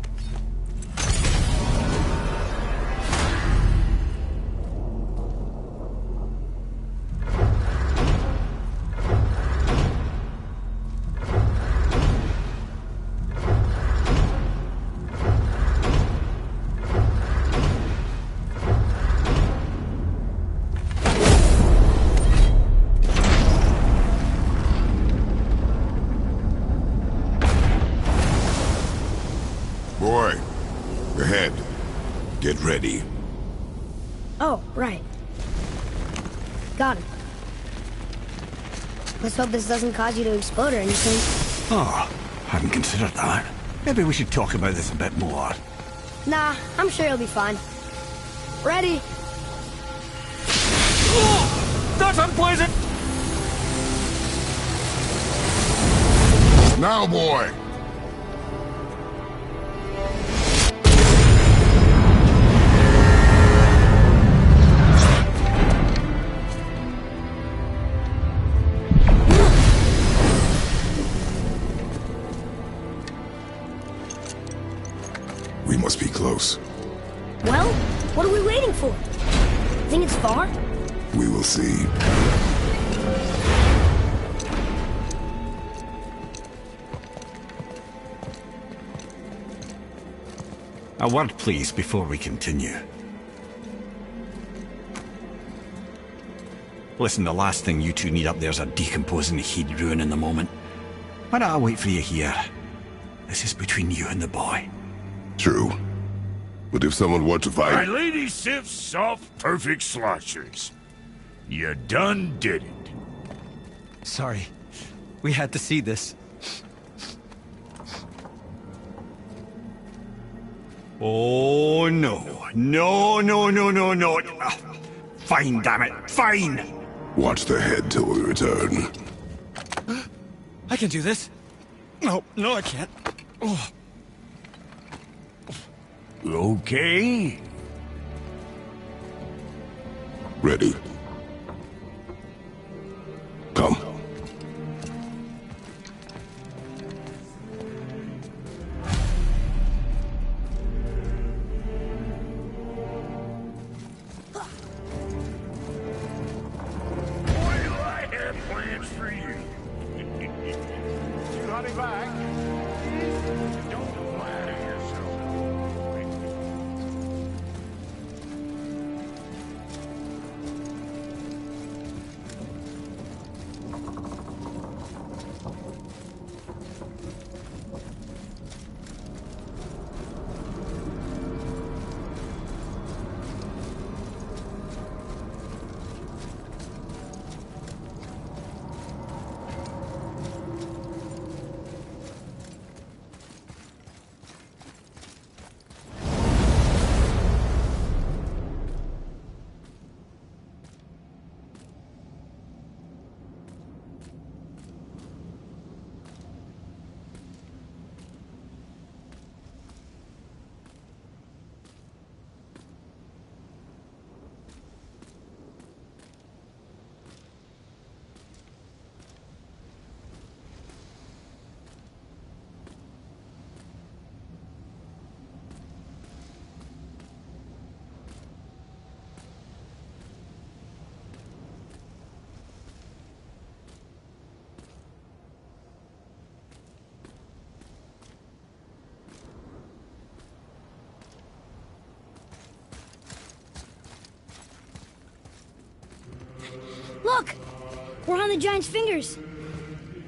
Boy, ahead. Get ready. Oh, right. Got him. Let's hope this doesn't cause you to explode or anything. Oh, hadn't considered that. Maybe we should talk about this a bit more. Nah, I'm sure you'll be fine. Ready? Oh, that's unpleasant! Now, boy! We must be close. Well, what are we waiting for? Think it's far? We will see. A word, please, before we continue. Listen, the last thing you two need up there's a decomposing heat ruin in the moment. Why don't I wait for you here? This is between you and the boy. True. But if someone were to fight... My lady sips soft, perfect sloshers. You done did it. Sorry. We had to see this. Oh, no. No, no, no, no, no. Fine, damn it. Fine. Watch the head till we return. I can do this. No, I can't. Oh. Okay. Ready. Come. Look! We're on the giant's fingers.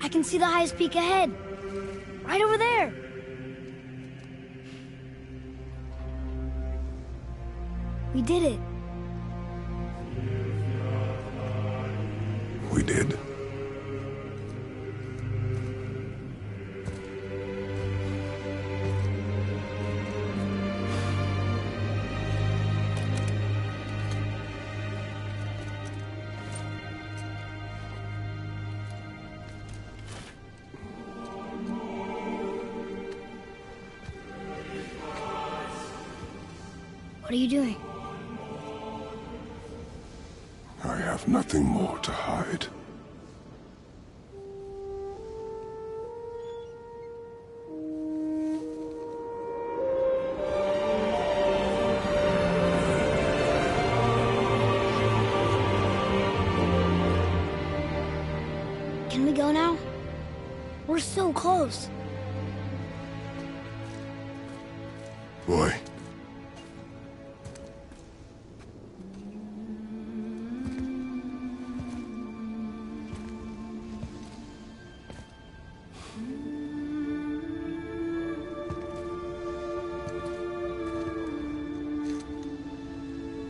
I can see the highest peak ahead. Right over there. We did it. We did. What are you doing? I have nothing more to hide. Can we go now? We're so close. Boy.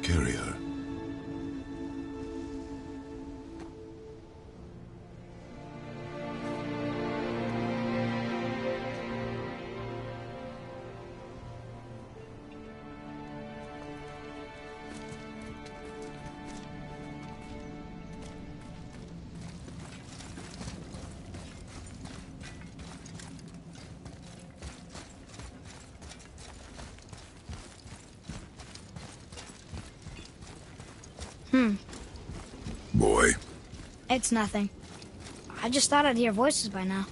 Carry her. Boy. It's nothing. I just thought I'd hear voices by now.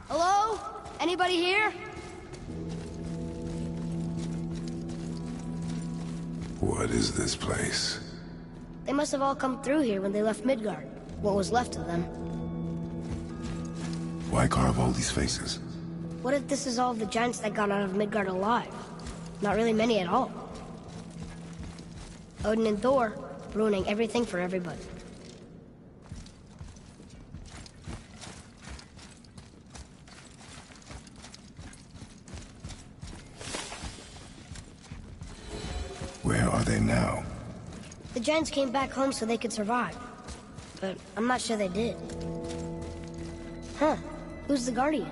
Hello? Anybody here? What is this place? They must have all come through here when they left Midgard. What was left of them. Why carve all these faces? What if this is all the giants that got out of Midgard alive? Not really many at all. Odin and Thor, ruining everything for everybody. Where are they now? The giants came back home so they could survive. But I'm not sure they did. Huh. Who's the Guardian?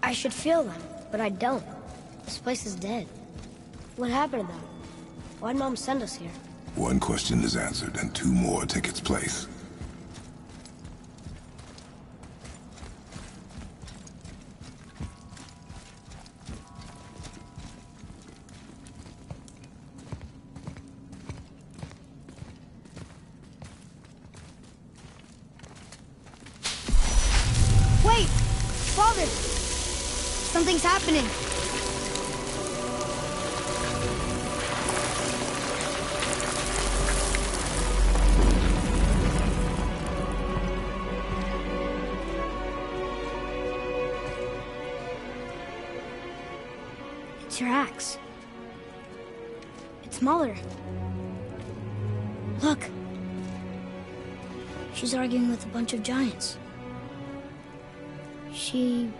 I should feel them, but I don't. This place is dead. What happened to them? Why'd Mom send us here? One question is answered, and two more take its place. Wait! Father! Something's happening. It's your axe. It's Mother. Look. She's arguing with a bunch of giants. She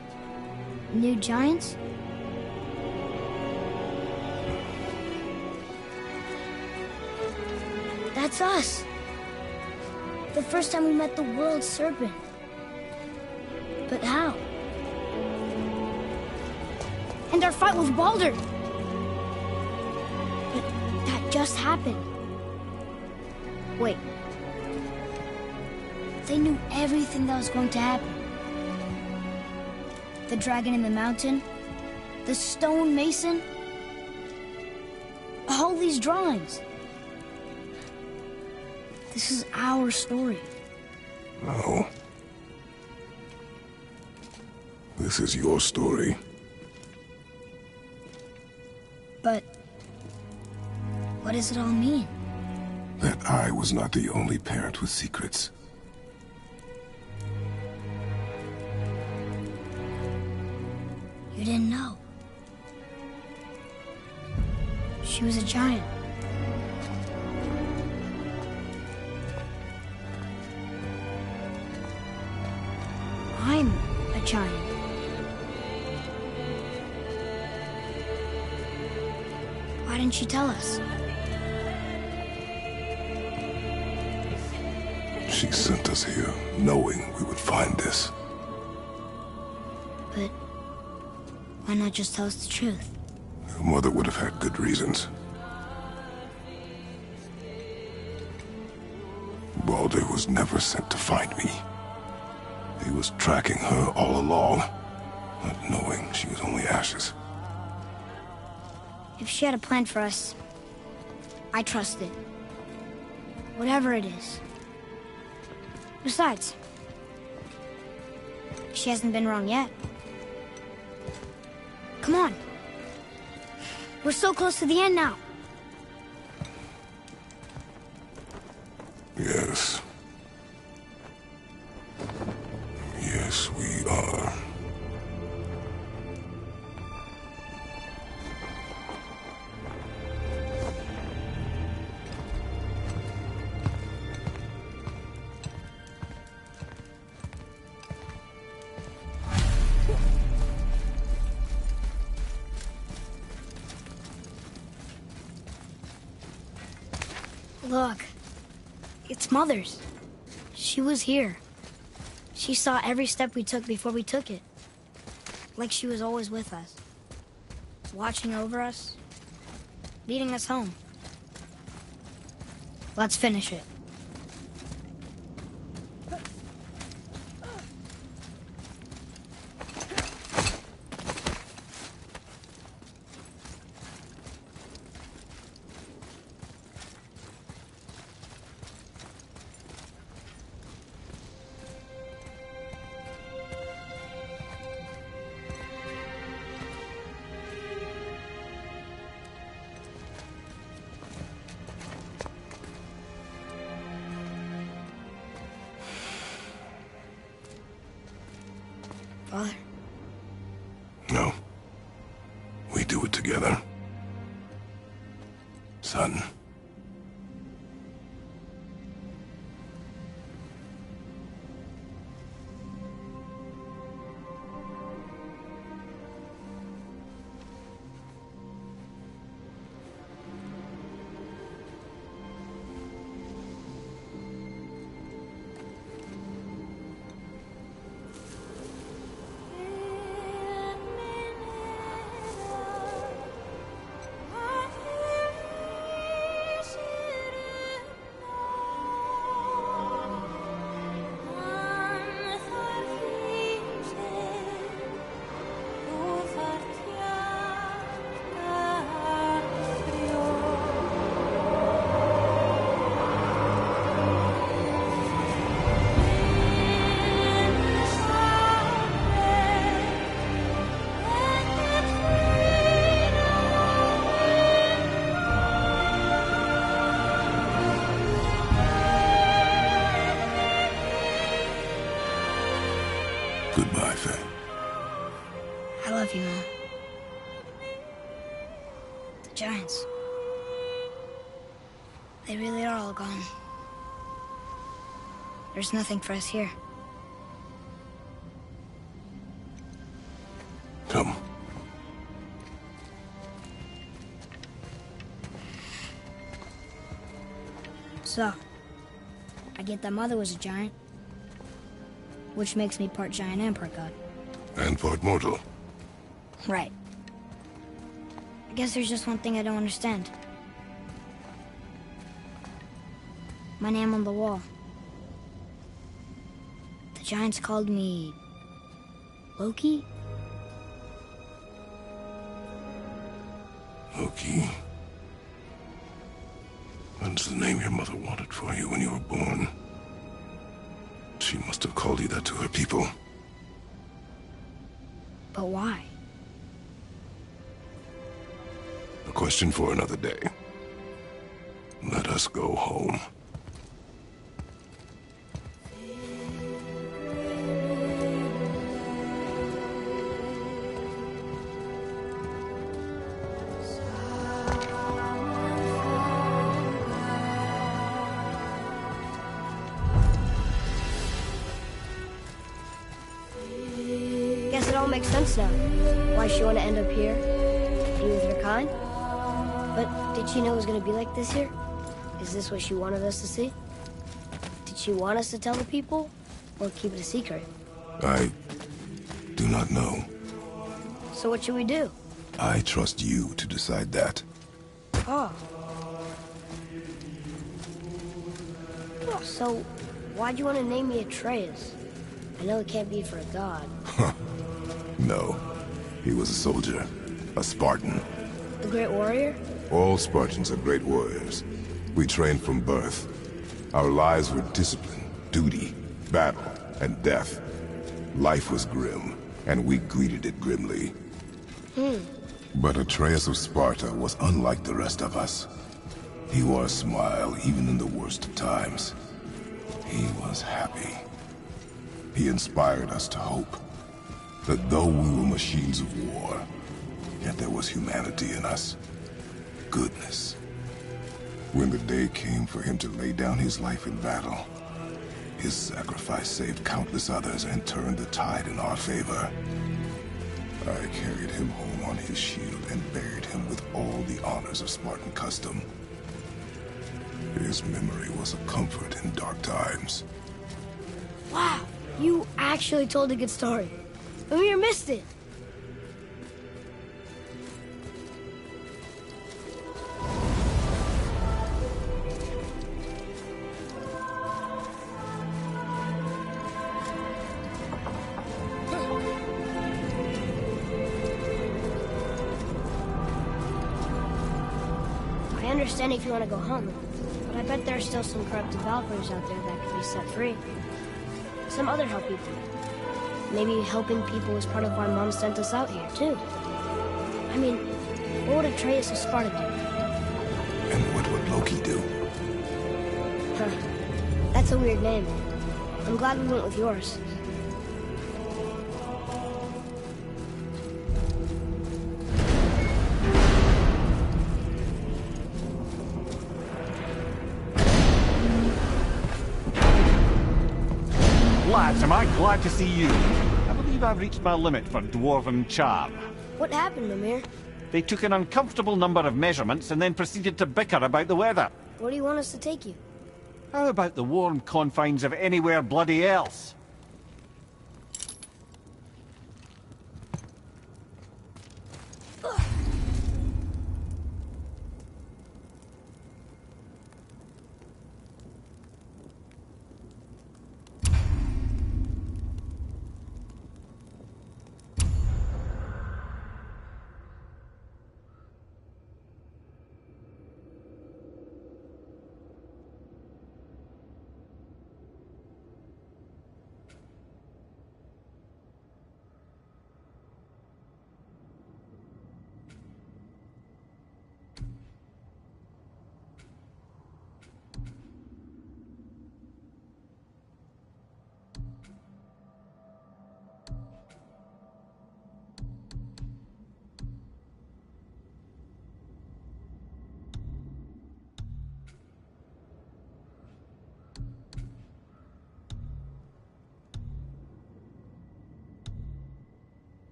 knew giants? That's us. The first time we met the world serpent. But how? And our fight with Baldur. But that just happened. Wait. They knew everything that was going to happen. The dragon in the mountain, the stone mason, all these drawings. This is our story. No. This is your story. But what does it all mean? That I was not the only parent with secrets. You didn't know. She was a giant. I'm a giant. Why didn't she tell us? She sent us here, knowing we would find this. But why not just tell us the truth? Your mother would have had good reasons. Balder was never sent to find me. He was tracking her all along, not knowing she was only ashes. If she had a plan for us, I trust it. Whatever it is. Besides, she hasn't been wrong yet. Come on. We're so close to the end now. Yes. Yes, we are. Look. It's Mother's. She was here. She saw every step we took before we took it. Like she was always with us. Watching over us. Leading us home. Let's finish it. Father? No. We do it together. Son. Goodbye, Faye. I love you, Mom. The giants. They really are all gone. There's nothing for us here. Come. So, I get that Mother was a giant, which makes me part giant and part god. And part mortal. Right. I guess there's just one thing I don't understand. My name on the wall. The giants called me... Loki? Loki. That's the name your mother wanted for you when you were born. She must have called you that to her people. But why? A question for another day. Let us go home. Guess it all makes sense now. Why she want to end up here? Be with her kind? But did she know it was going to be like this here? Is this what she wanted us to see? Did she want us to tell the people, or keep it a secret? I do not know. So what should we do? I trust you to decide that. Oh. So, why'd you want to name me Atreus? I know it can't be for a god. No. He was a soldier. A Spartan. The great warrior? All Spartans are great warriors. We trained from birth. Our lives were discipline, duty, battle, and death. Life was grim, and we greeted it grimly. But Atreus of Sparta was unlike the rest of us. He wore a smile even in the worst of times. He was happy. He inspired us to hope that though we were machines of war, yet there was humanity in us. Goodness. When the day came for him to lay down his life in battle, his sacrifice saved countless others and turned the tide in our favor. I carried him home on his shield and buried him with all the honors of Spartan custom. His memory was a comfort in dark times. Wow, you actually told a good story. Mimir missed it. I understand if you want to go home, but I bet there are still some corrupted Valkyries out there that could be set free. Some other help people. Maybe helping people is part of why Mom sent us out here, too. I mean, what would Atreus of Sparta do? And what would Loki do? Huh. That's a weird name. I'm glad we went with yours. Lads, am I glad to see you. I believe I've reached my limit for dwarven charm. What happened, Mimir? They took an uncomfortable number of measurements and then proceeded to bicker about the weather. Where do you want us to take you? How about the warm confines of anywhere bloody else?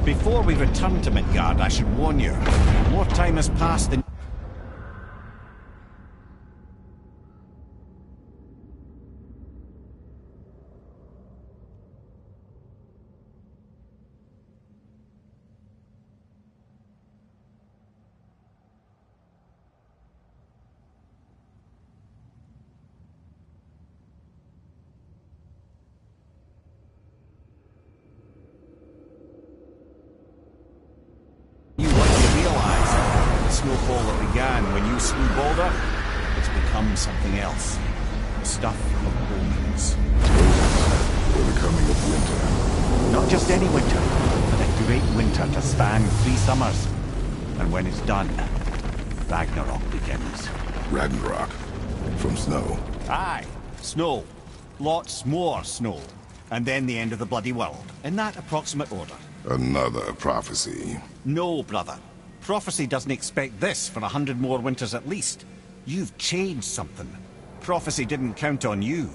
Before we return to Midgard, I should warn you, more time has passed than... snowfall that began when you slew Balder, it's become something else. The stuff of omens. For the coming of winter. Not just any winter, but a great winter to span 3 summers. And when it's done, Ragnarok begins. Ragnarok? From snow? Aye, snow. Lots more snow. And then the end of the bloody world, in that approximate order. Another prophecy. No, brother. Prophecy doesn't expect this for 100 more winters at least. You've changed something. Prophecy didn't count on you.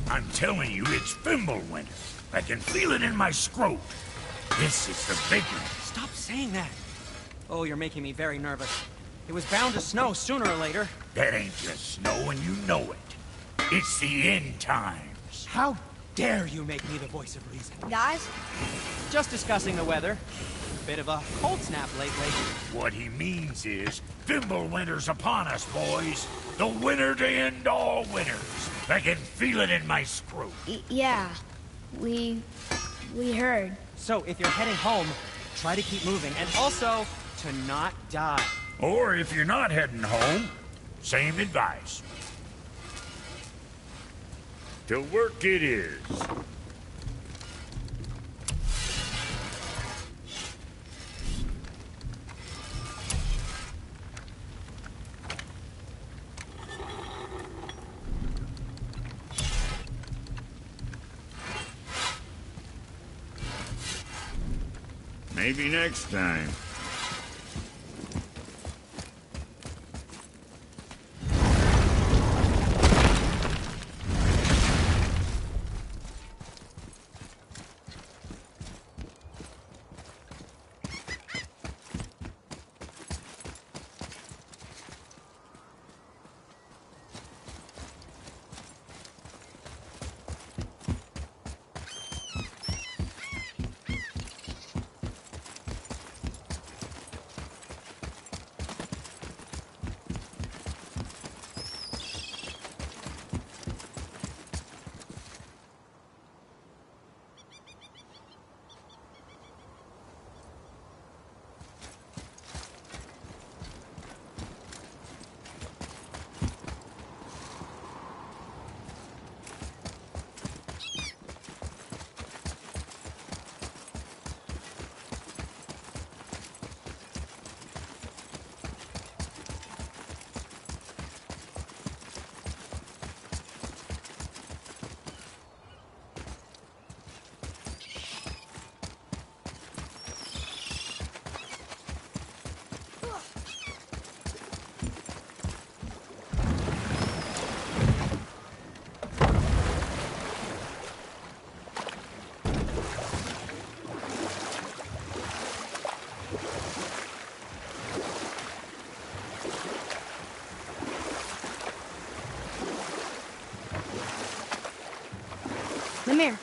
I'm telling you, it's Fimbulwinter. I can feel it in my scrot. This is the big one. Stop saying that. Oh, you're making me very nervous. It was bound to snow sooner or later. That ain't just snow, and you know it. It's the end times. How dare you make me the voice of reason? Guys? Just discussing the weather. Bit of a cold snap lately. What he means is, Fimbulwinter's upon us, boys. The winter to end all winters. I can feel it in my scrot. Yeah. We heard. So, if you're heading home, try to keep moving, and also to not die. Or if you're not heading home, same advice. To work it is. Maybe next time. Mimir,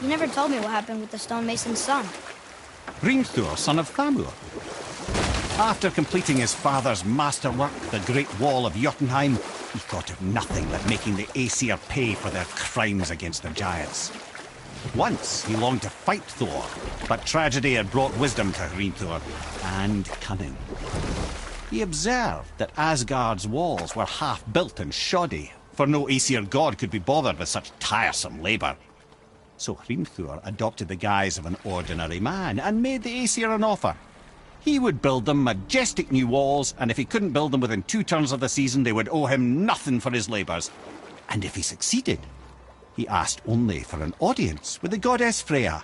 you never told me what happened with the stonemason's son. Hrimthur, son of Thamur. After completing his father's masterwork, the Great Wall of Jotunheim, he thought of nothing but making the Aesir pay for their crimes against the giants. Once he longed to fight Thor, but tragedy had brought wisdom to Hrimthur, and cunning. He observed that Asgard's walls were half-built and shoddy, for no Aesir god could be bothered with such tiresome labour. So Hrimthur adopted the guise of an ordinary man and made the Aesir an offer. He would build them majestic new walls, and if he couldn't build them within 2 turns of the season, they would owe him nothing for his labours. And if he succeeded, he asked only for an audience with the goddess Freya.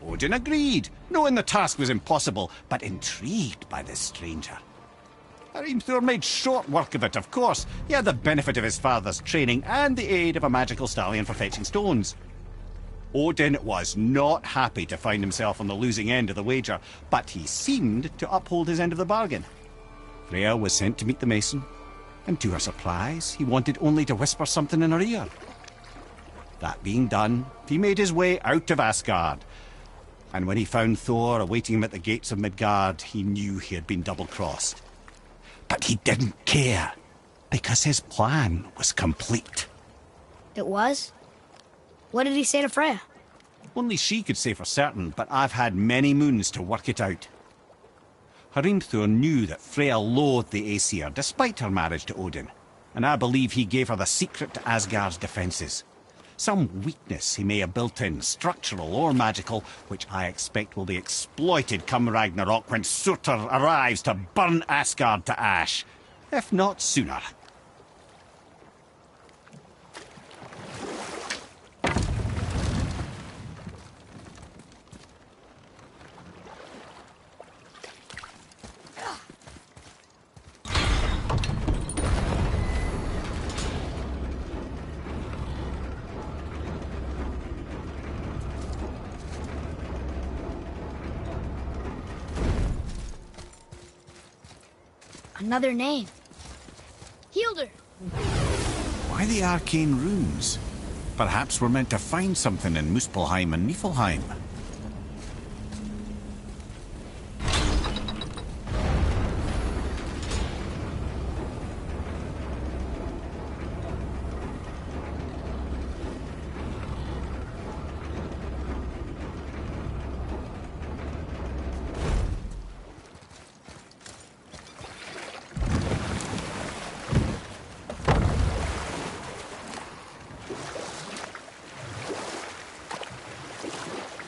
Odin agreed, knowing the task was impossible, but intrigued by this stranger. Hrimthur made short work of it, of course. He had the benefit of his father's training and the aid of a magical stallion for fetching stones. Odin was not happy to find himself on the losing end of the wager, but he seemed to uphold his end of the bargain. Freya was sent to meet the mason, and to her surprise, he wanted only to whisper something in her ear. That being done, he made his way out of Asgard, and when he found Thor awaiting him at the gates of Midgard, he knew he had been double-crossed. But he didn't care, because his plan was complete. It was? What did he say to Freya? Only she could say for certain, but I've had many moons to work it out. Hrimthur knew that Freya loathed the Aesir, despite her marriage to Odin, and I believe he gave her the secret to Asgard's defences. Some weakness he may have built in, structural or magical, which I expect will be exploited come Ragnarok when Surtur arrives to burn Asgard to ash. if not sooner. Another name. Hildur. Why the arcane runes? Perhaps we're meant to find something in Muspelheim and Niflheim.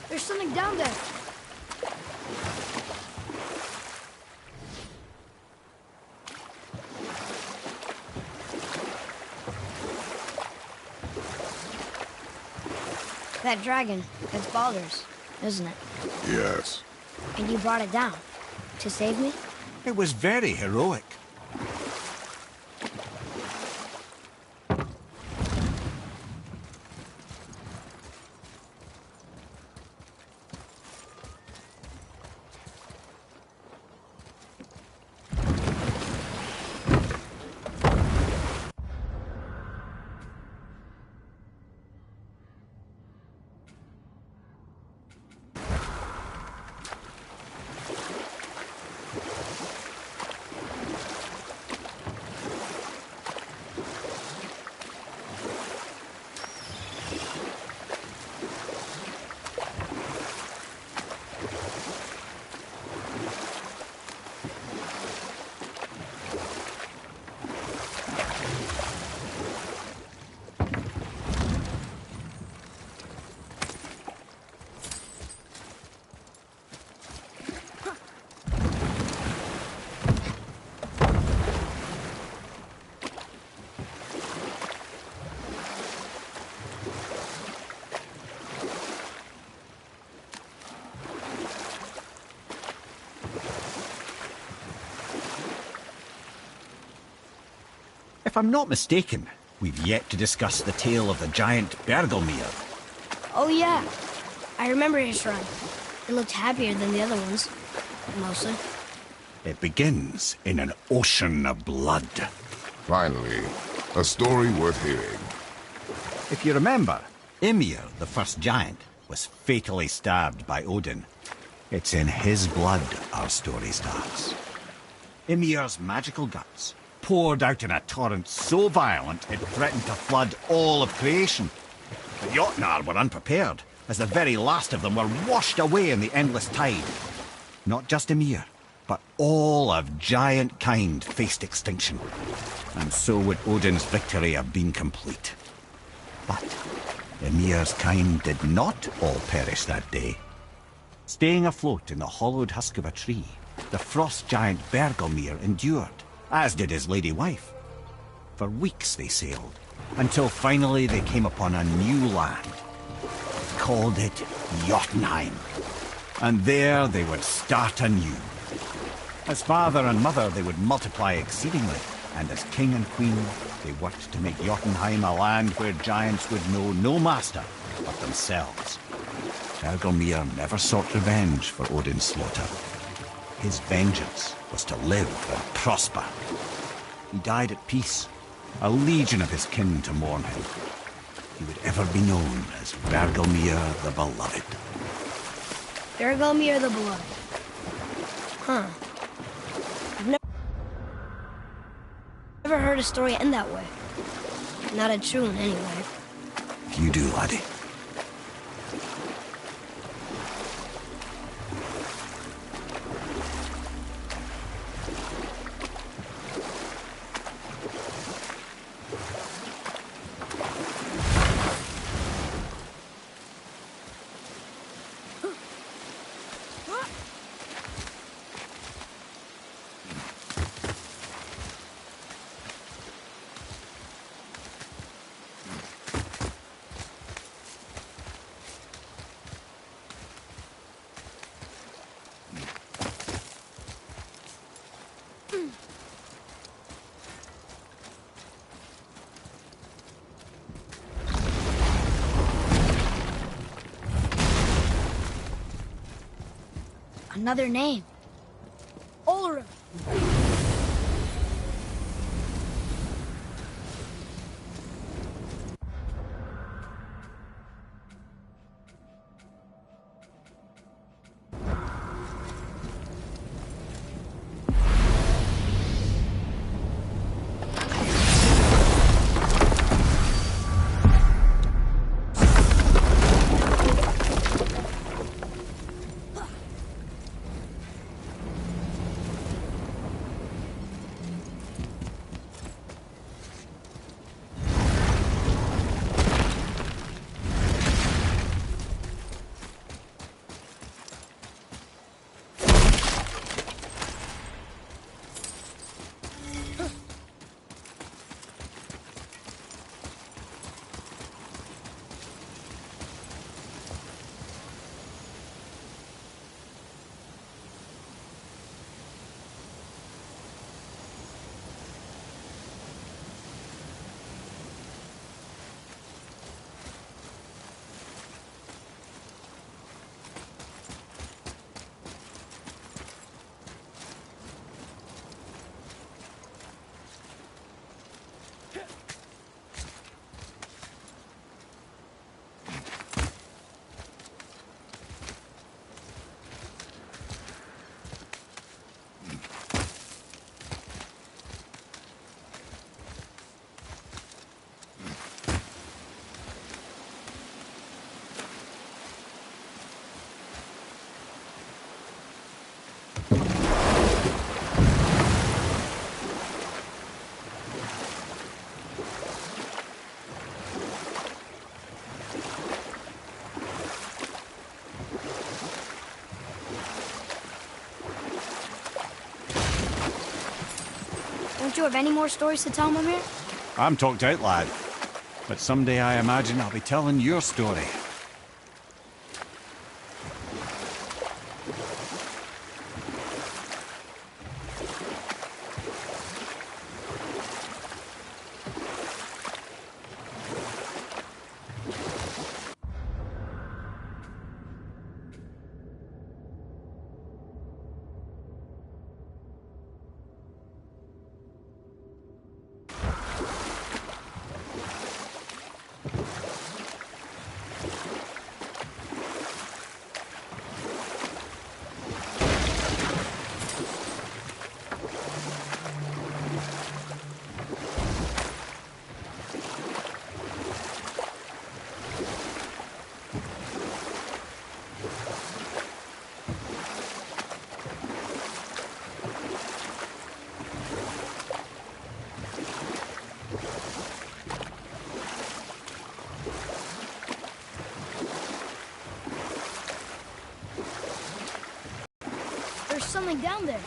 There's something down there. That dragon, it's Baldur's, isn't it? Yes. And you brought it down to save me? It was very heroic. If I'm not mistaken, we've yet to discuss the tale of the giant Bergelmir. Oh yeah. I remember his shrine. It looked happier than the other ones. Mostly. It begins in an ocean of blood. Finally, a story worth hearing. If you remember, Ymir, the first giant, was fatally stabbed by Odin. It's in his blood our story starts. Ymir's magical guts poured out in a torrent so violent it threatened to flood all of creation. The Jotnar were unprepared, as the very last of them were washed away in the endless tide. Not just Ymir, but all of giant kind faced extinction. And so would Odin's victory have been complete. But Ymir's kind did not all perish that day. Staying afloat in the hollowed husk of a tree, the frost giant Bergelmir endured, as did his lady wife. For weeks they sailed, until finally they came upon a new land. Called it Jotunheim. And there they would start anew. As father and mother they would multiply exceedingly, and as king and queen they worked to make Jotunheim a land where giants would know no master but themselves. Bergelmir never sought revenge for Odin's slaughter. His vengeance was to live and prosper. He died at peace, a legion of his kin to mourn him. He would ever be known as Bergelmir the Beloved. Bergelmir the Beloved. Huh. I've never heard a story end that way. Not a true one, anyway. You do, laddie. Another name. Ulrich. Don't you have any more stories to tell, Mimir? I'm talked out, lad. But someday I imagine I'll be telling your story. There's something down there.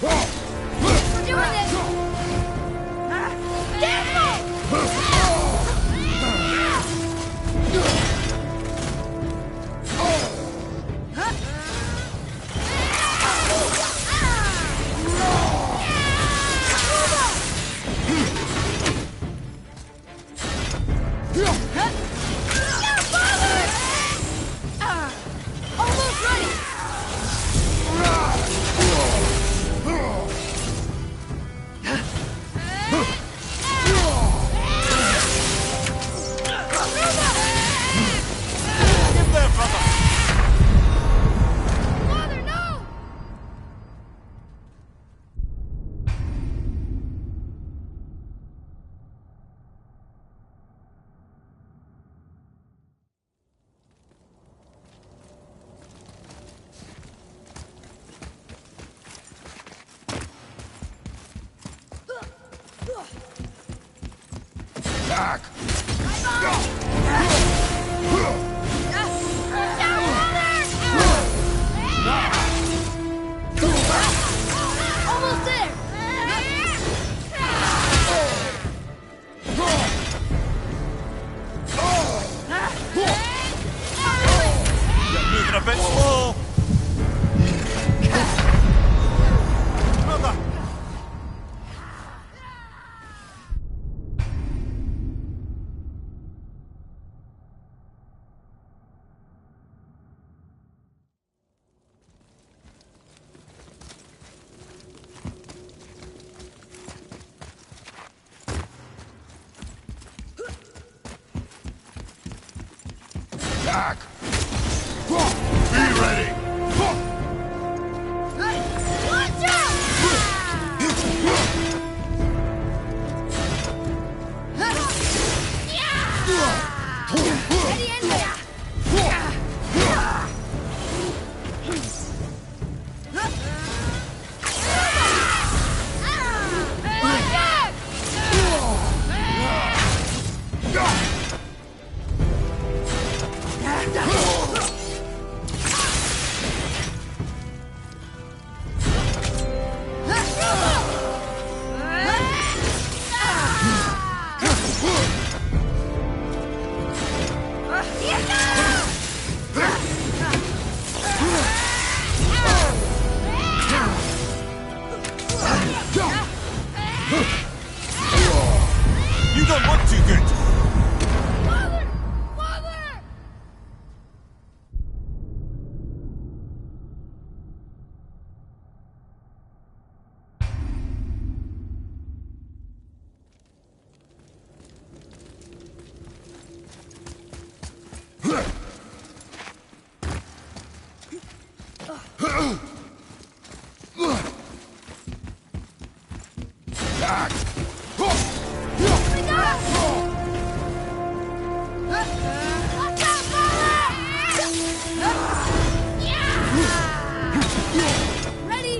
We're doing it! Almost ready! Back! Almost there! You're moving a bit slow. Brother. Back! Be ready! Watch out! Ready and ready. You don't look too good. Father! Father! Back! Ready?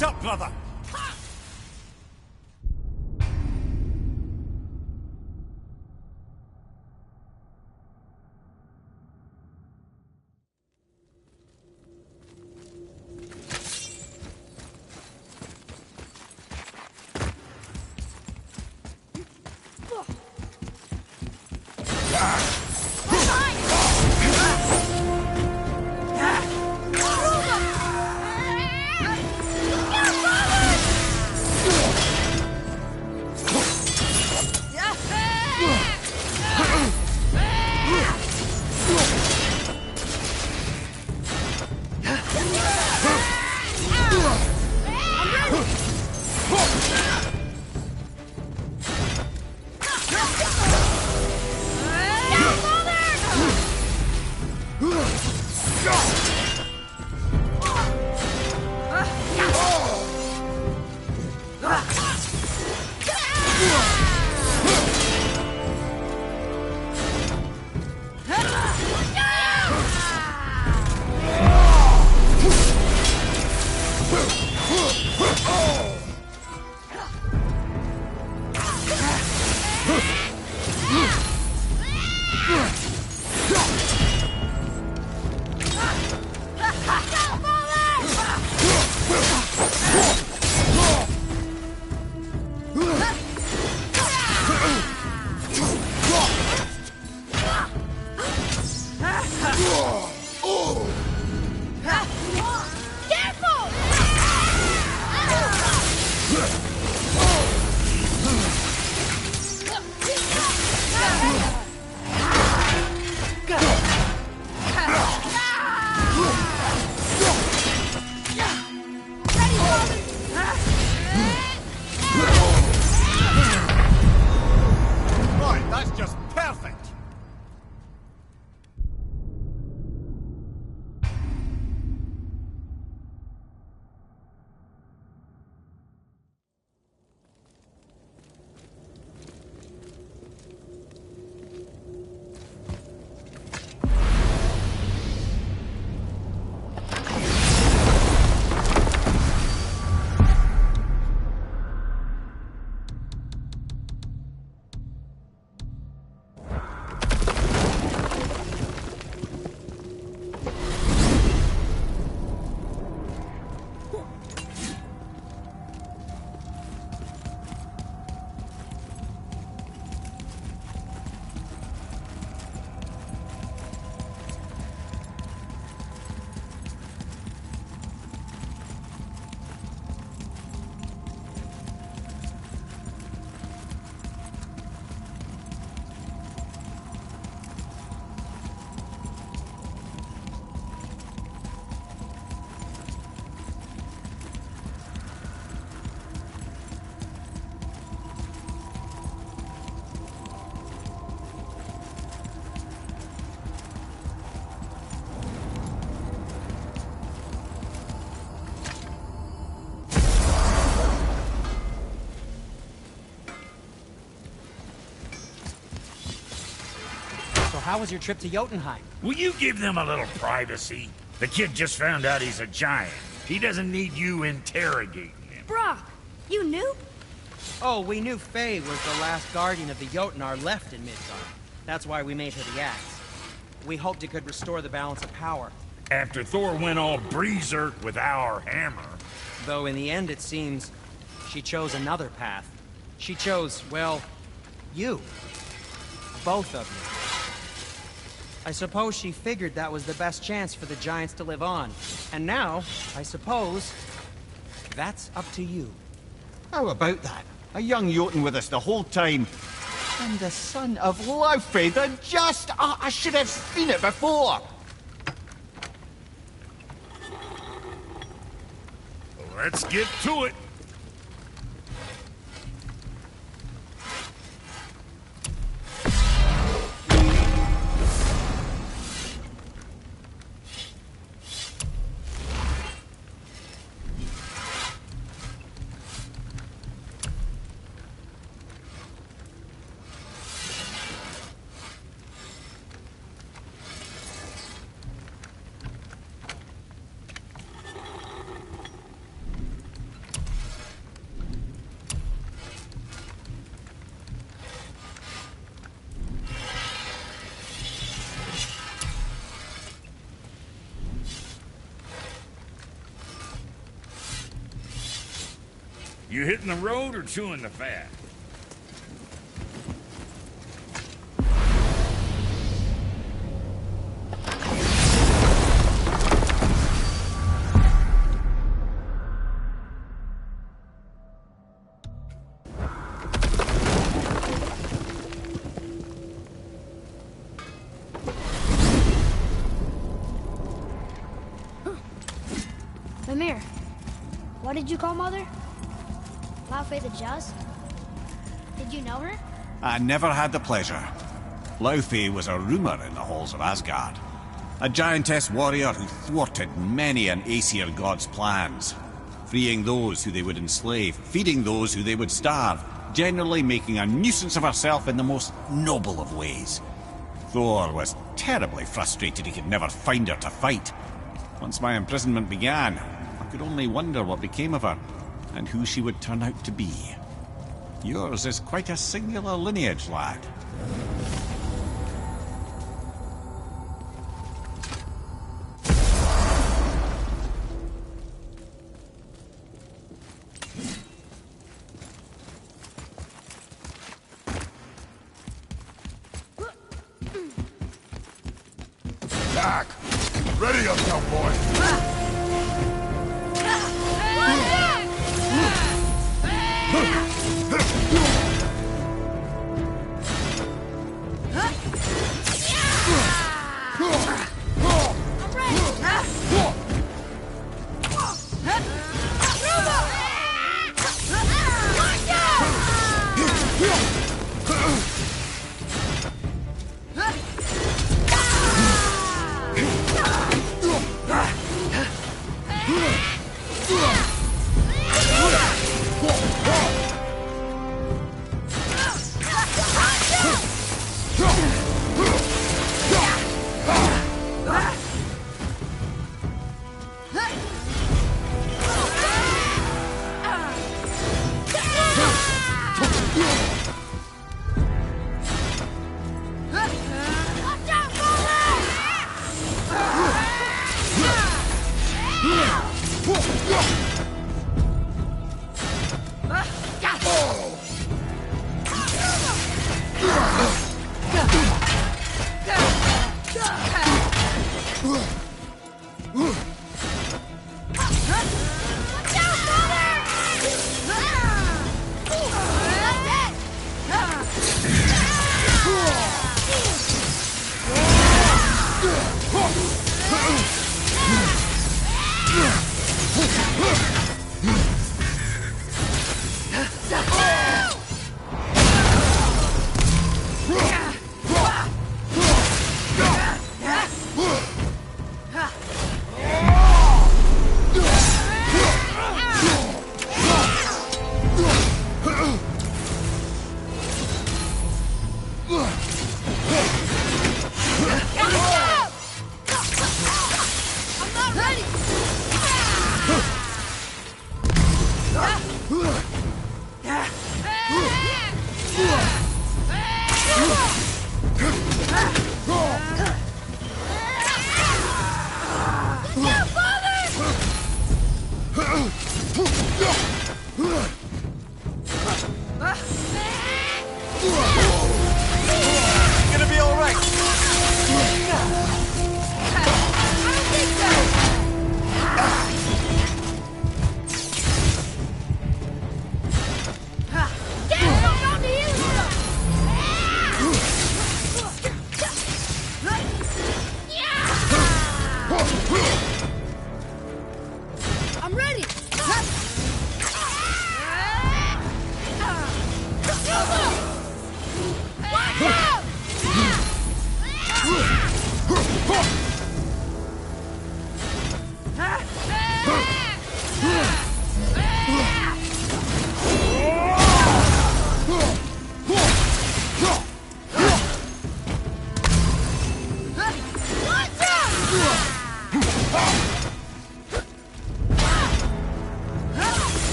it up, brother! How was your trip to Jotunheim? Will you give them a little privacy? The kid just found out he's a giant. He doesn't need you interrogating him. Brock, you knew? Oh, we knew Faye was the last guardian of the Jotnar left in Midgard. That's why we made her the axe. We hoped it could restore the balance of power. After Thor went all breezer with our hammer. Though in the end it seems she chose another path. She chose, well, you. Both of you. I suppose she figured that was the best chance for the giants to live on. And now, I suppose, that's up to you. How about that? A young Jotun with us the whole time. And the son of Laufey, the just... Oh, I should have seen it before! Let's get to it. You hitting the road or chewing the fat? Mimir, what did you call Mother? Laufey the Just? Did you know her? I never had the pleasure. Laufey was a rumour in the halls of Asgard. A giantess warrior who thwarted many an Aesir god's plans. Freeing those who they would enslave, feeding those who they would starve, generally making a nuisance of herself in the most noble of ways. Thor was terribly frustrated he could never find her to fight. Once my imprisonment began, I could only wonder what became of her, and who she would turn out to be. Yours is quite a singular lineage, lad. Back! Ready yourself, boy!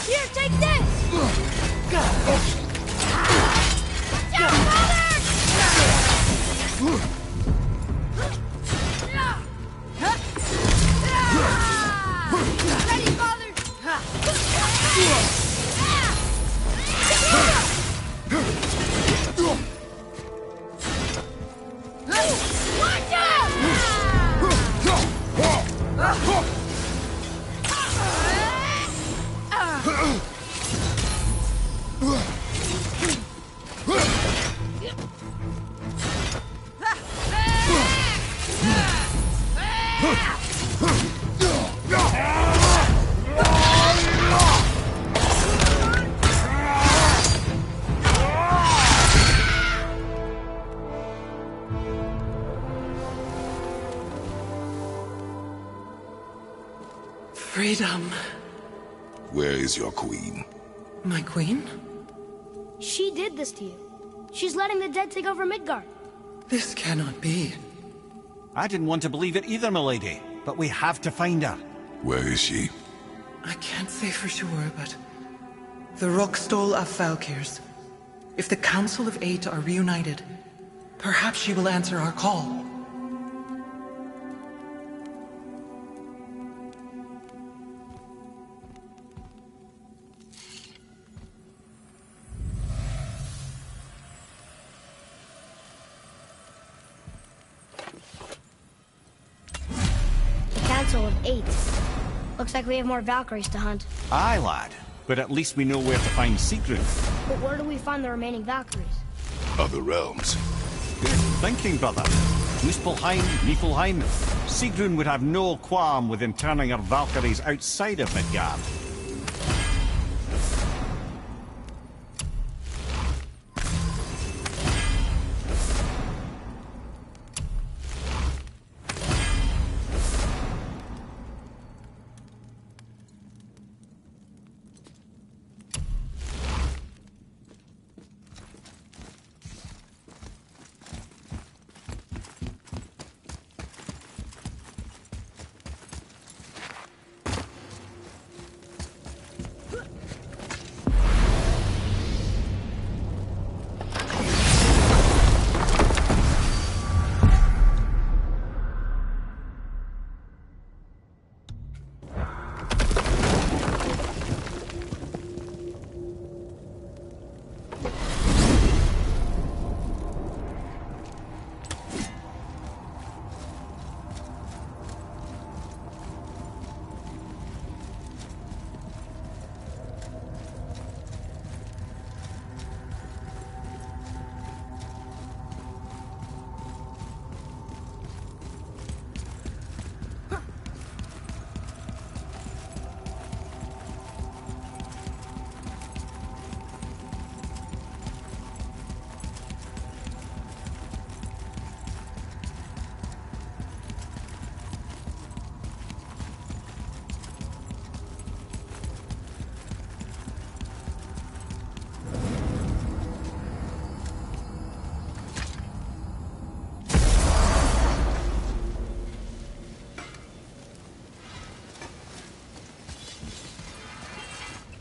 Here, take this! Ready, Father! Watch out! Freedom. Where is your queen? My queen? She did this to you. She's letting the dead take over Midgard. This cannot be. I didn't want to believe it either, milady. But we have to find her. Where is she? I can't say for sure, but... The Rockstol of Valkyrs. If the Council of Eight are reunited, perhaps she will answer our call. Council of 8. Looks like we have more Valkyries to hunt. Aye, lad. But at least we know where to find Sigrun. But where do we find the remaining Valkyries? Other realms. Good thinking, brother. Muspelheim, Niflheim. Sigrun would have no qualm with interning her Valkyries outside of Midgard.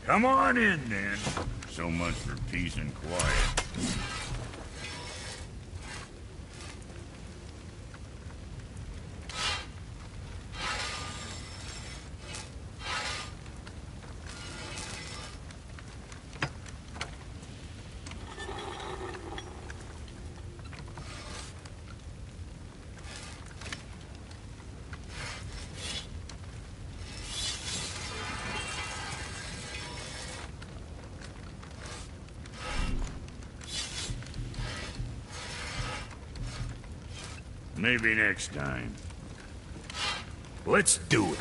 Come on in, then. So much for peace and quiet. Maybe next time. Let's do it.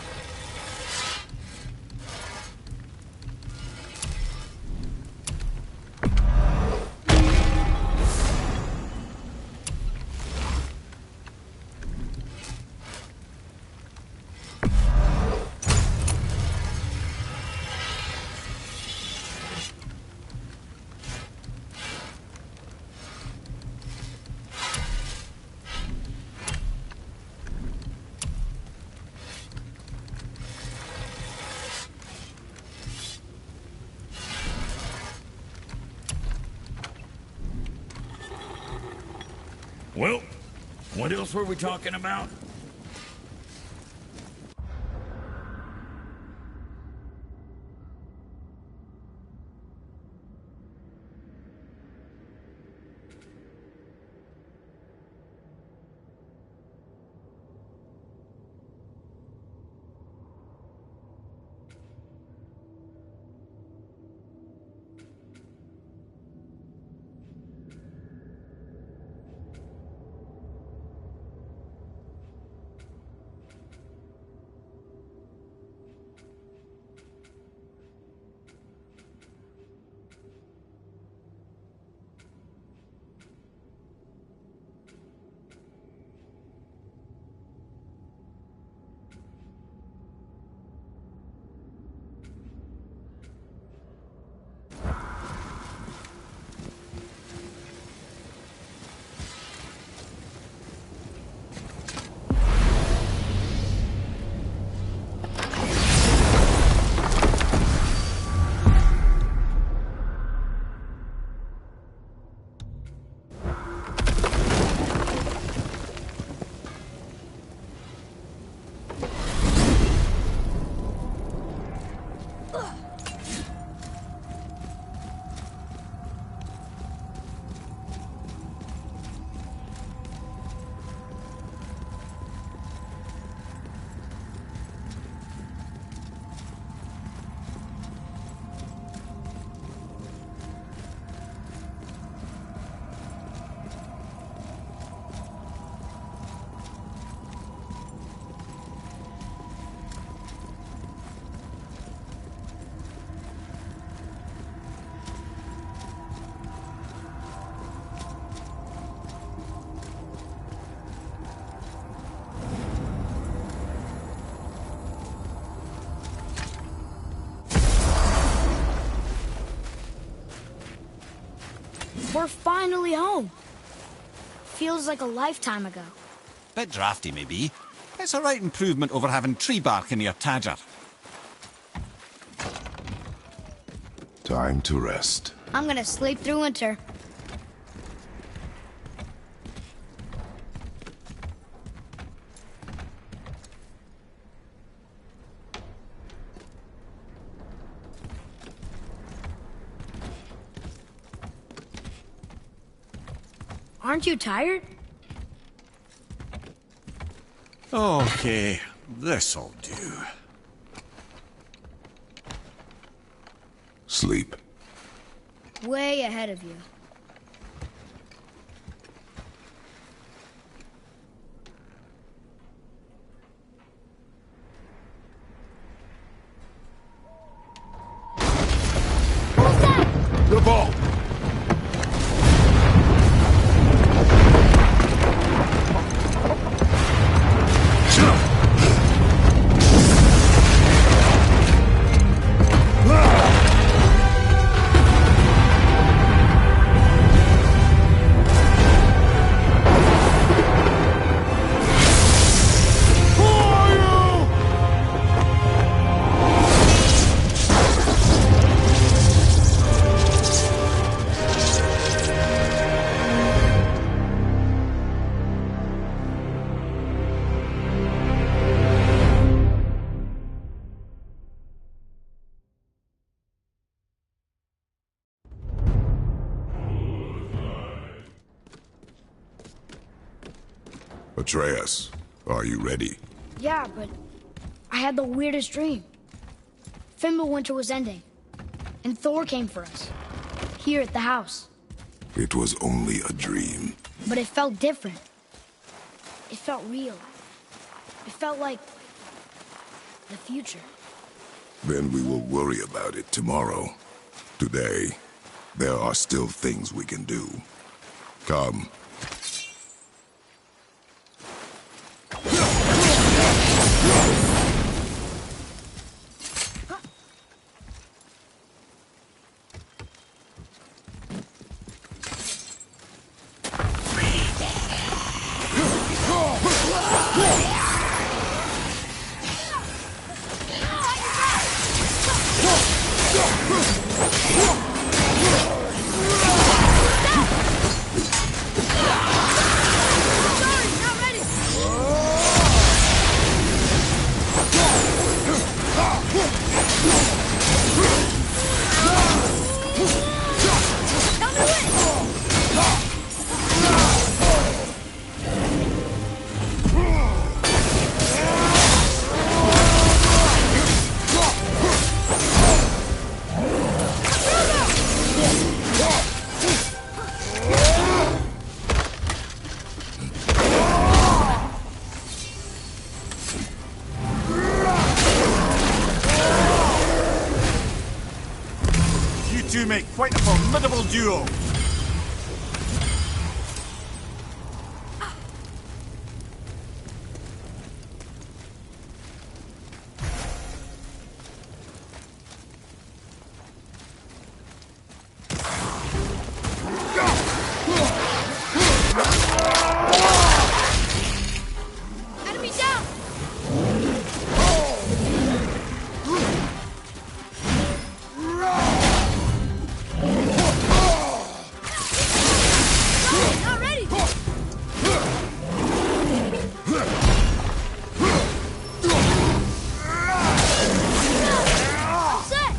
Well, what else were we talking about? We're finally home. Feels like a lifetime ago. Bit drafty, maybe. It's a right improvement over having tree bark in your Tadger. Time to rest. I'm gonna sleep through winter. Aren't you tired? Okay, this'll do. Sleep. Way ahead of you. What was that? The ball! Atreus, are you ready? Yeah, but I had the weirdest dream. Fimbulwinter was ending, and Thor came for us, here at the house. It was only a dream. But it felt different. It felt real. It felt like the future. Then we will worry about it tomorrow. Today, there are still things we can do. Come. You two make quite a formidable duo. Enemy down! Not ready! Set!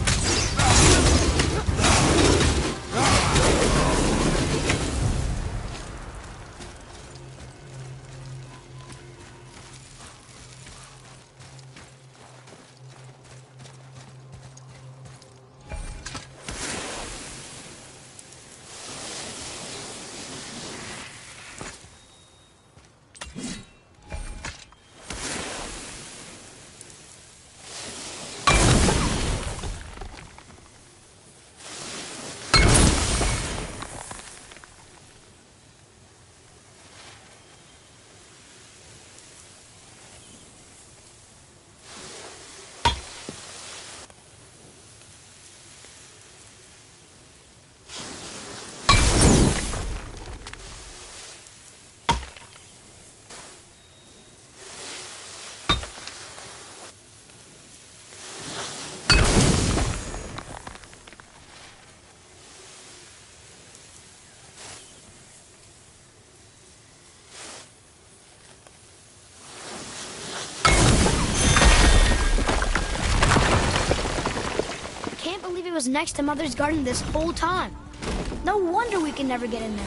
Can't believe it was next to Mother's garden this whole time. No wonder we can never get in there.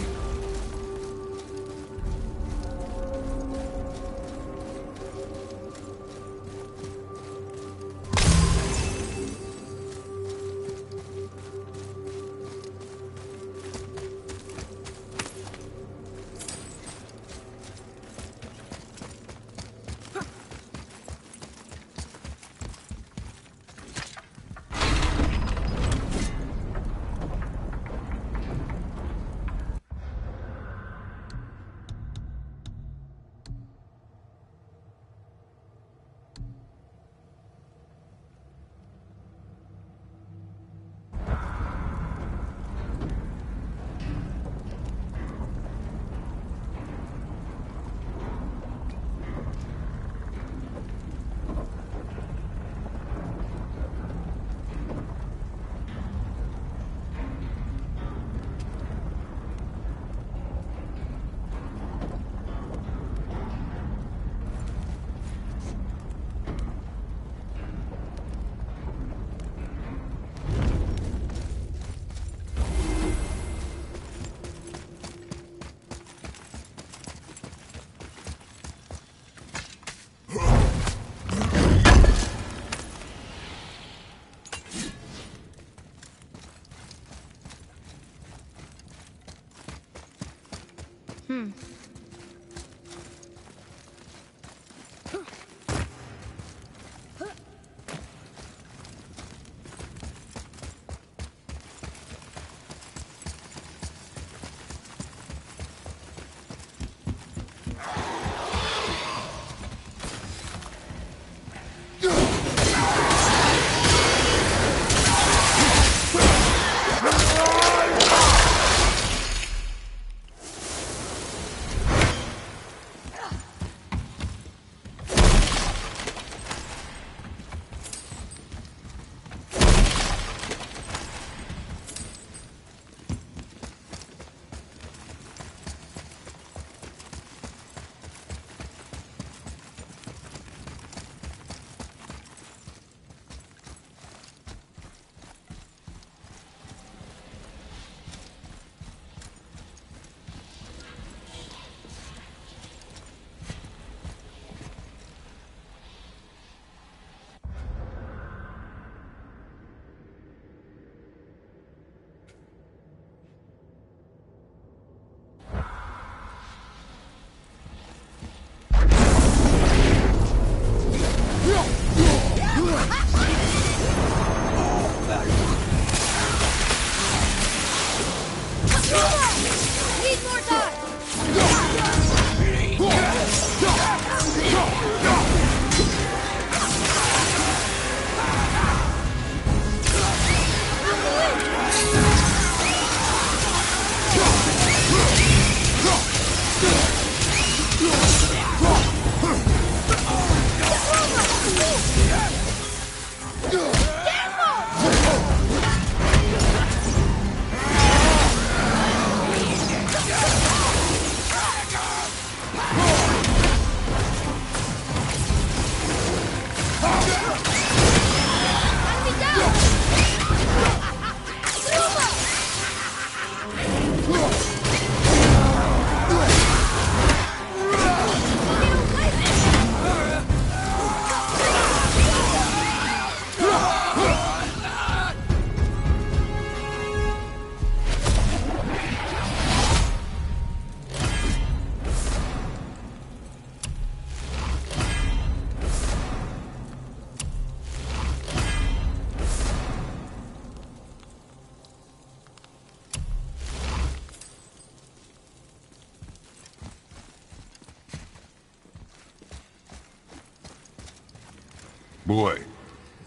Boy.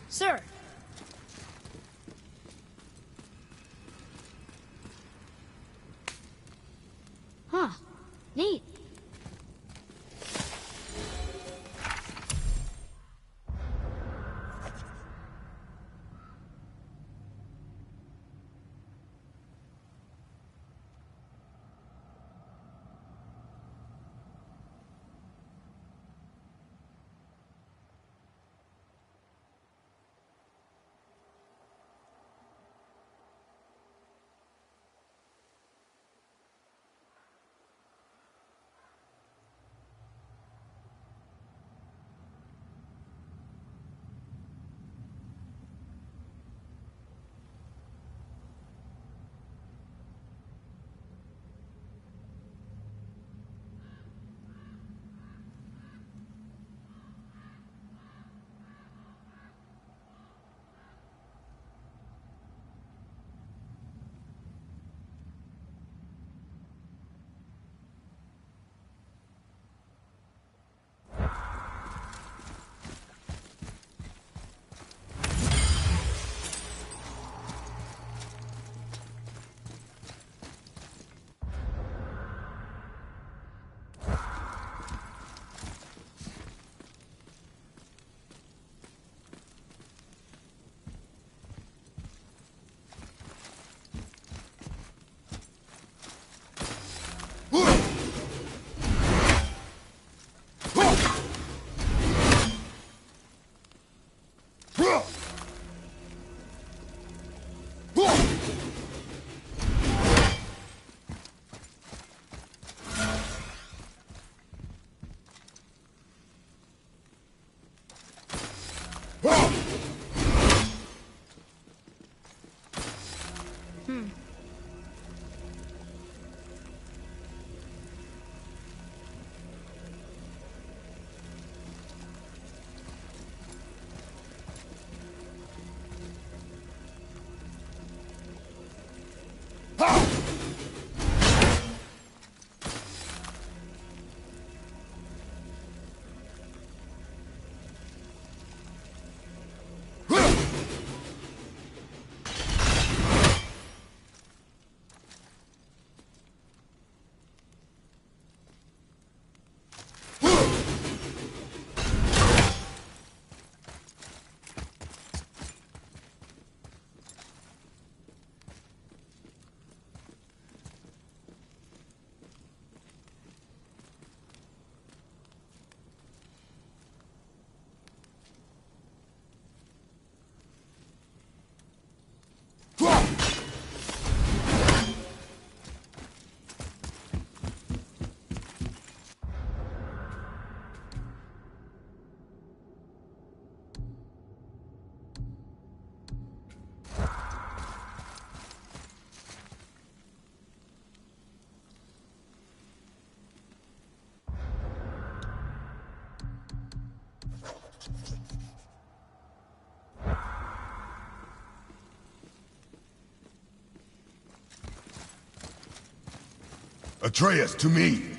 Sir. Huh. Neat. Atreus, to me!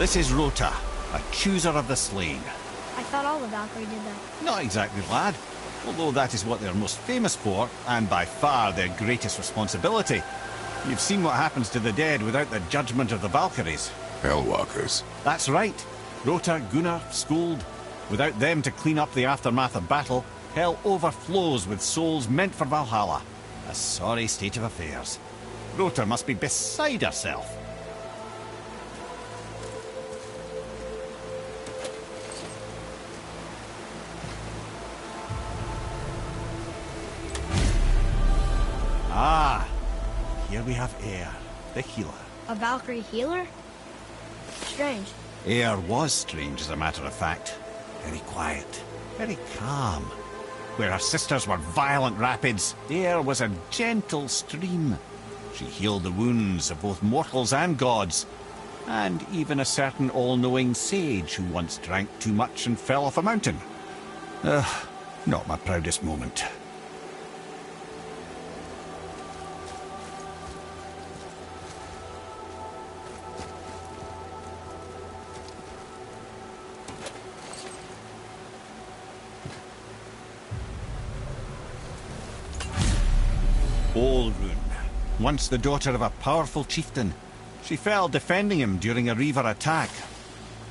This is Rota, a chooser of the slain. I thought all the Valkyrie did that. Not exactly, lad. Although that is what they're most famous for, and by far their greatest responsibility. You've seen what happens to the dead without the judgment of the Valkyries. Hellwalkers. That's right. Rota, Gunnar, Skuld. Without them to clean up the aftermath of battle, hell overflows with souls meant for Valhalla. A sorry state of affairs. Rota must be beside herself. Ah, here we have Air, the healer. A Valkyrie healer? Strange. Air was strange, as a matter of fact. Very quiet, very calm. Where her sisters were violent rapids, Air was a gentle stream. She healed the wounds of both mortals and gods, and even a certain all-knowing sage who once drank too much and fell off a mountain. Not my proudest moment. Olrun, once the daughter of a powerful chieftain. She fell defending him during a Reaver attack.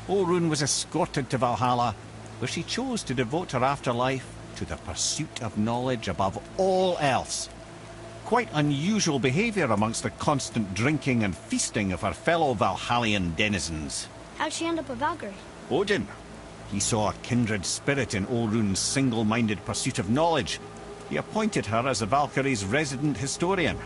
Olrun was escorted to Valhalla, where she chose to devote her afterlife to the pursuit of knowledge above all else. Quite unusual behavior amongst the constant drinking and feasting of her fellow Valhallian denizens. How'd she end up a Valkyrie? Odin. He saw a kindred spirit in Olrun's single-minded pursuit of knowledge. He appointed her as the Valkyrie's resident historian.